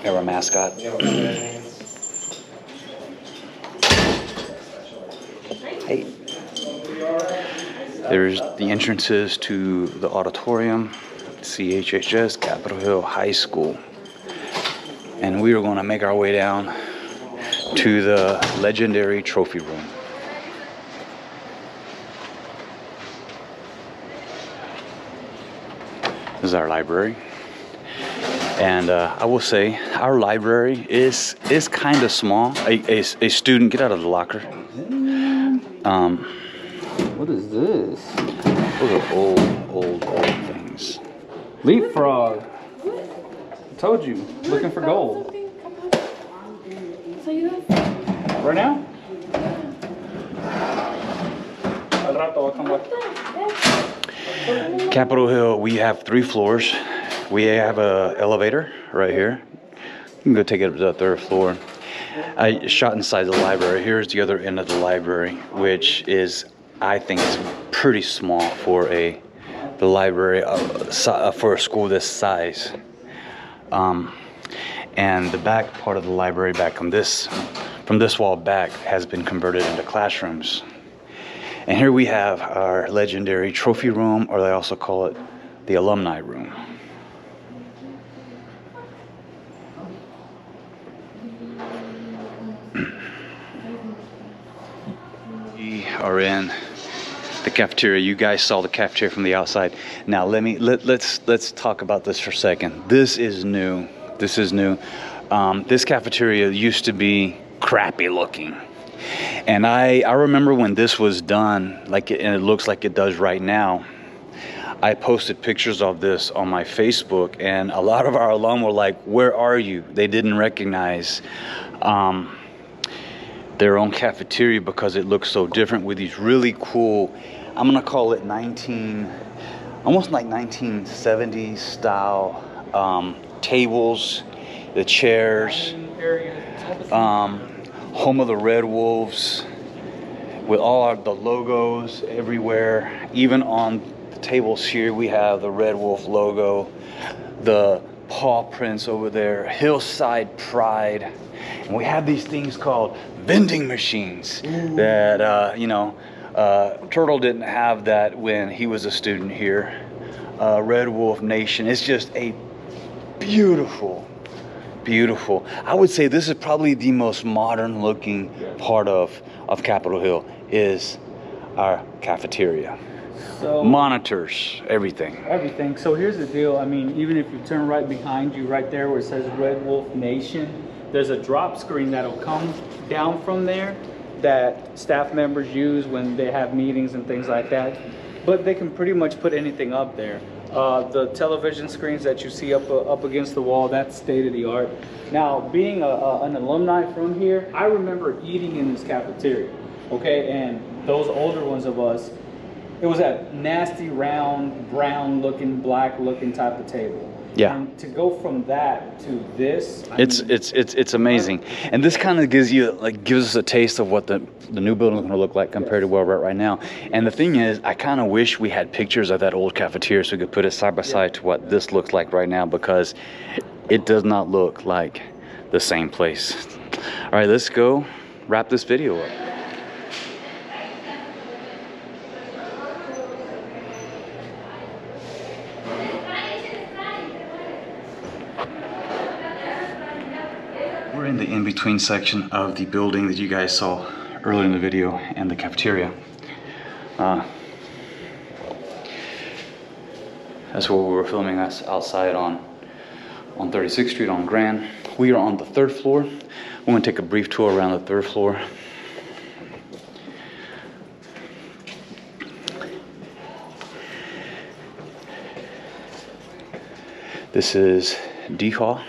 Our mascot. Hey. There's the entrances to the auditorium, CHHS, Capitol Hill High School. And we are going to make our way down to the legendary trophy room. This is our library. And I will say, our library is kind of small. A student, get out of the locker. What is this? Those are old things. Leapfrog. I told you, looking for gold. Right now? Al rato va a come back. Capitol Hill, we have 3 floors. We have a elevator right here. You can go take it up to the 3rd floor. I shot inside the library. Here's the other end of the library, which is, I think, is pretty small for the library for a school this size. And the back part of the library, back from this wall back, has been converted into classrooms. And here we have our legendary trophy room, or they also call it the alumni room. We are in the cafeteria. You guys saw the cafeteria from the outside. Now let's talk about this for a second. This is new. This is new. This cafeteria used to be crappy looking. And I remember when this was done, and it looks like it does right now. I posted pictures of this on my Facebook, and a lot of our alum were like, "Where are you?" They didn't recognize their own cafeteria because it looks so different with these really cool, I'm gonna call it almost like 1970s style tables, the chairs, home of the Red Wolves, with all the logos everywhere, even on tables here. We have the Red Wolf logo, the paw prints over there, Hillside Pride, and we have these things called vending machines that you know, Turtle didn't have that when he was a student here. Red Wolf Nation. It's just a beautiful, beautiful. I would say this is probably the most modern looking part of Capitol Hill is our cafeteria. So monitors, everything. Everything. So here's the deal. I mean, even if you turn right behind you, right there where it says Red Wolf Nation, there's a drop screen that'll come down from there that staff members use when they have meetings and things like that. But they can pretty much put anything up there. The television screens that you see up against the wall, that's state of the art. Now, being an alumni from here, I remember eating in this cafeteria, okay? And those older ones of us, it was that nasty, round, brown looking, black looking type of table. Yeah. And to go from that to this, it's amazing. And this kind of gives us a taste of what the new building is going to look like compared to where we're at right now. And the thing is, I kind of wish we had pictures of that old cafeteria so we could put it side by side to what this looks like right now, because it does not look like the same place. All right, let's go wrap this video up. We're in the in-between section of the building that you guys saw earlier in the video and the cafeteria. That's where we were filming us outside on 36th Street on Grand. We are on the 3rd floor. We're going to take a brief tour around the 3rd floor. This is D Hall.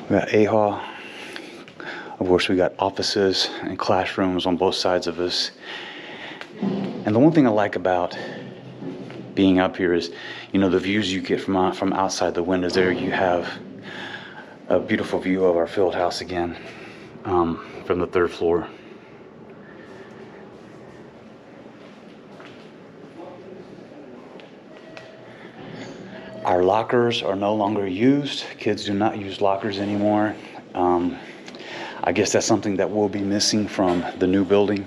We got A Hall. Of course, we got offices and classrooms on both sides of us. And the one thing I like about being up here is, you know, the views you get from outside the windows there. You have a beautiful view of our field house again from the 3rd floor. Our lockers are no longer used. Kids do not use lockers anymore. I guess that's something that will be missing from the new building.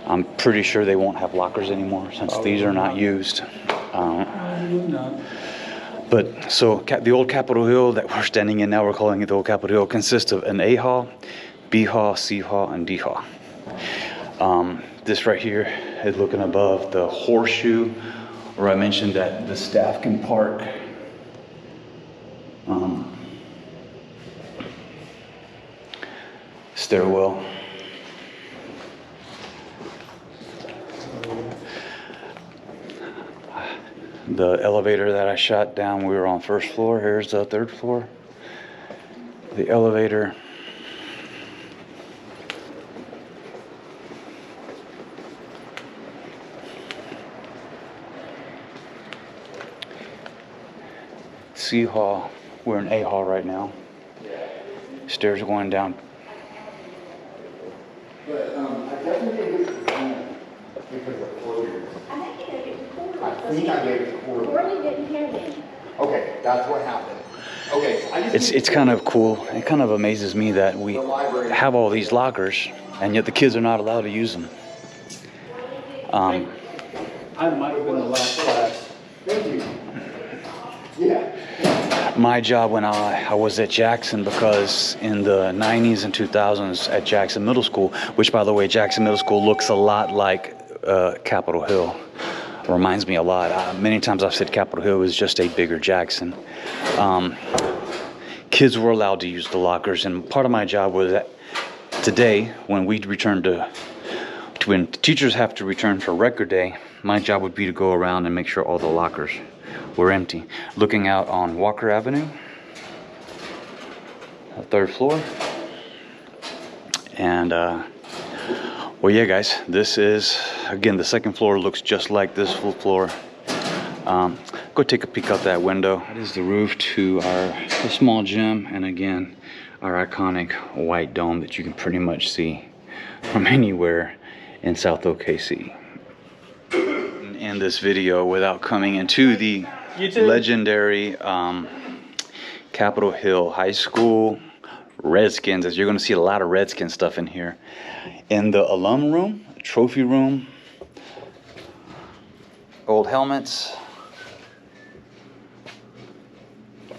I'm pretty sure they won't have lockers anymore since these are not used. But so the old Capitol Hill that we're standing in now, we're calling it the old Capitol Hill, consists of an A Hall, B Hall, C Hall, and D Hall. This right here is looking above the horseshoe, where I mentioned that the staff can park. Stairwell. The elevator that I shot down, we were on 1st floor. Here's the 3rd floor. The elevator. C Hall. We're in A Hall right now. Stairs going down. But I definitely think this is because of closure. I think you did it before. I think I gave it to Corey. Corey didn't hear me. Okay, that's what happened. Okay, so I just It's kind of cool. It kind of amazes me that we have all these lockers, and yet the kids are not allowed to use them. I might have been the last class. Thank you. Yeah. My job when I was at Jackson, because in the 90s and 2000s at Jackson Middle School, which by the way, Jackson Middle School looks a lot like Capitol Hill. Reminds me a lot. Many times I've said Capitol Hill is just a bigger Jackson. Kids were allowed to use the lockers, and part of my job was that today, when we return when teachers have to return for record day, my job would be to go around and make sure all the lockers were empty. Looking out on Walker Avenue, 3rd floor. And well, yeah, guys, this is, again, the 2nd floor looks just like this full floor. Go take a peek out that window. That is the roof to the small gym, and again, our iconic white dome that you can pretty much see from anywhere in South OKC. In this video, without coming into the legendary Capitol Hill High School Redskins, as you're going to see a lot of Redskins stuff in here. In the alum room, trophy room, old helmets,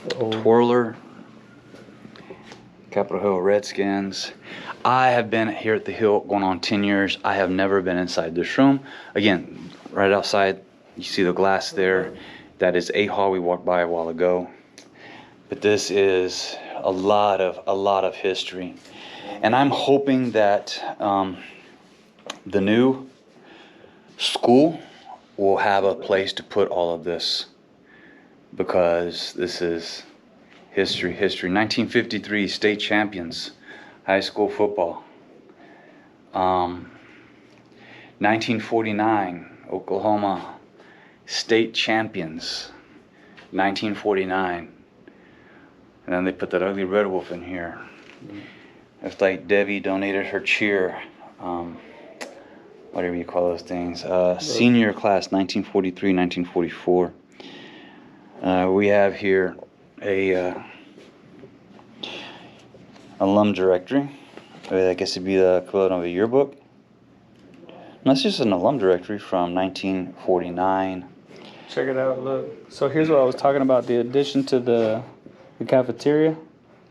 twirler, Capitol Hill Redskins. I have been here at the Hill going on 10 years. I have never been inside this room. Again, right outside, you see the glass there. That is A Hall we walked by a while ago. But this is a lot of history. And I'm hoping that the new school will have a place to put all of this, because this is history. 1953 state champions, high school football. 1949 Oklahoma state champions, 1949. And then they put that ugly red wolf in here. It's like Debbie donated her cheer, whatever you call those things. Senior class, 1943, 1944. We have here a alum directory. I guess it'd be the equivalent of a yearbook. And that's just an alum directory from 1949. Check it out, look. So here's what I was talking about, the addition to the cafeteria.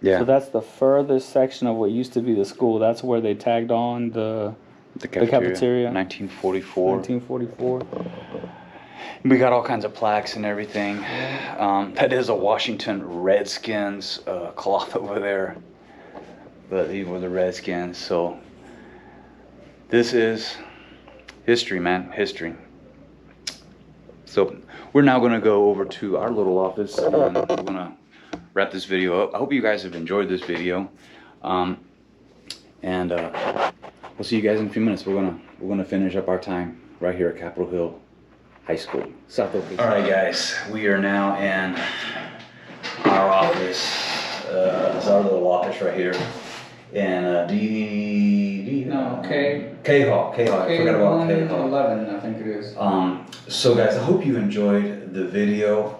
Yeah. So that's the furthest section of what used to be the school. That's where they tagged on the cafeteria. 1944. 1944. We got all kinds of plaques and everything. That is a Washington Redskins cloth over there. But these were the Redskins. So this is history, man. History. So we're now going to go over to our little office, and we're going to wrap this video up. I hope you guys have enjoyed this video. We'll see you guys in a few minutes. We're gonna finish up our time right here at Capitol Hill High School, South OKC. All right, guys, we are now in our office. It's our little office right here. And K Hall. I forgot about K Hall. 11, I think it is. So guys, I hope you enjoyed the video.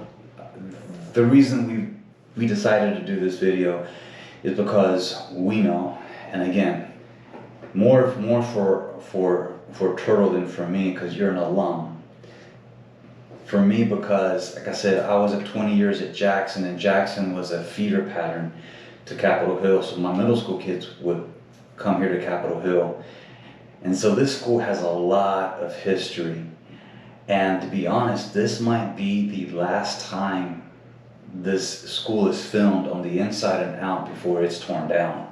The reason we decided to do this video is because we know, and again, more for Turtle than for me, because you're an alum. For me, because like I said, I was at 20 years at Jackson, and Jackson was a feeder pattern to Capitol Hill, so my middle school kids would come here to Capitol Hill. And so this school has a lot of history. And to be honest, this might be the last time this school is filmed on the inside and out before it's torn down.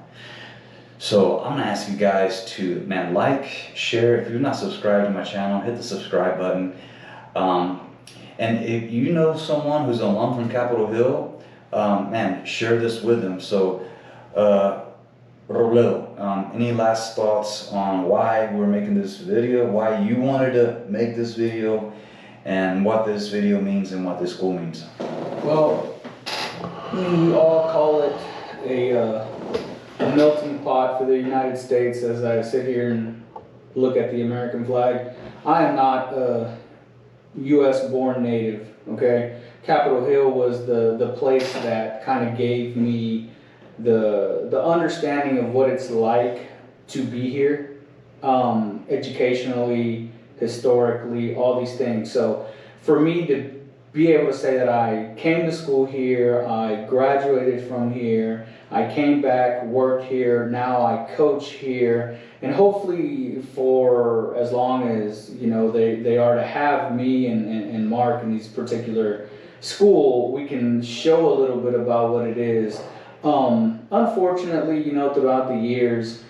So I'm gonna ask you guys to, man, like, share. If you're not subscribed to my channel, hit the subscribe button. And if you know someone who's an alum from Capitol Hill, man, share this with them. So, Robledo, any last thoughts on why we're making this video, why you wanted to make this video, and what this video means and what this school means? Well, we all call it a melting pot for the United States. As I sit here and look at the American flag, I am not a U.S. born native, okay? Capitol Hill was the place that kind of gave me the understanding of what it's like to be here, educationally, historically, all these things. So for me to be able to say that I came to school here, I graduated from here, I came back, worked here, now I coach here, and hopefully for as long as, you know, they are to have me and Mark in these particular school, we can show a little bit about what it is. Unfortunately, you know, throughout the years,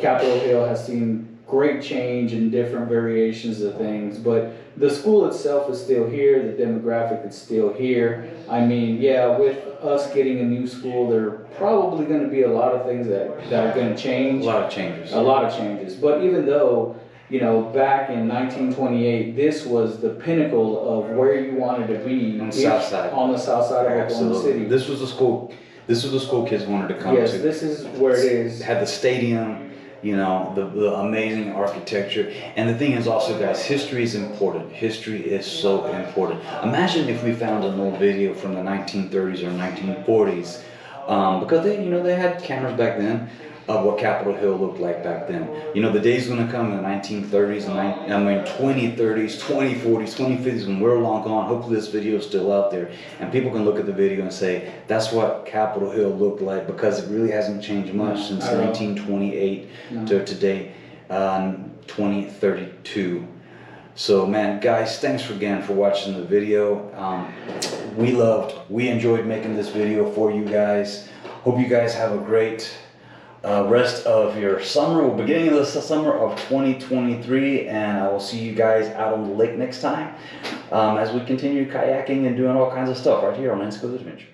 Capitol Hill has seen great change and different variations of things, but the school itself is still here, the demographic is still here. I mean, yeah, with us getting a new school, there are probably going to be a lot of things that are going to change. A lot of changes. A lot of changes. But even though, you know, back in 1928, this was the pinnacle of where you wanted to be. On the south side. On the south side of Oklahoma City. This was the school kids wanted to come to. Yes, this is where it is. It had the stadium, you know, the amazing architecture. And the thing is also, guys, history is important. History is so important. Imagine if we found an old video from the 1930s or 1940s, because they, you know, they had cameras back then of what Capitol Hill looked like back then. You know, the day's gonna come in the 1930s, 2030s, 2040s, 2050s, when we're long gone. Hopefully this video is still out there, and people can look at the video and say, that's what Capitol Hill looked like, because it really hasn't changed much since 1928 to today, 2032. So man, guys, thanks again for watching the video. We enjoyed making this video for you guys. Hope you guys have a great rest of your summer, or beginning of the summer of 2023, and I will see you guys out on the lake next time as we continue kayaking and doing all kinds of stuff right here on Adventures.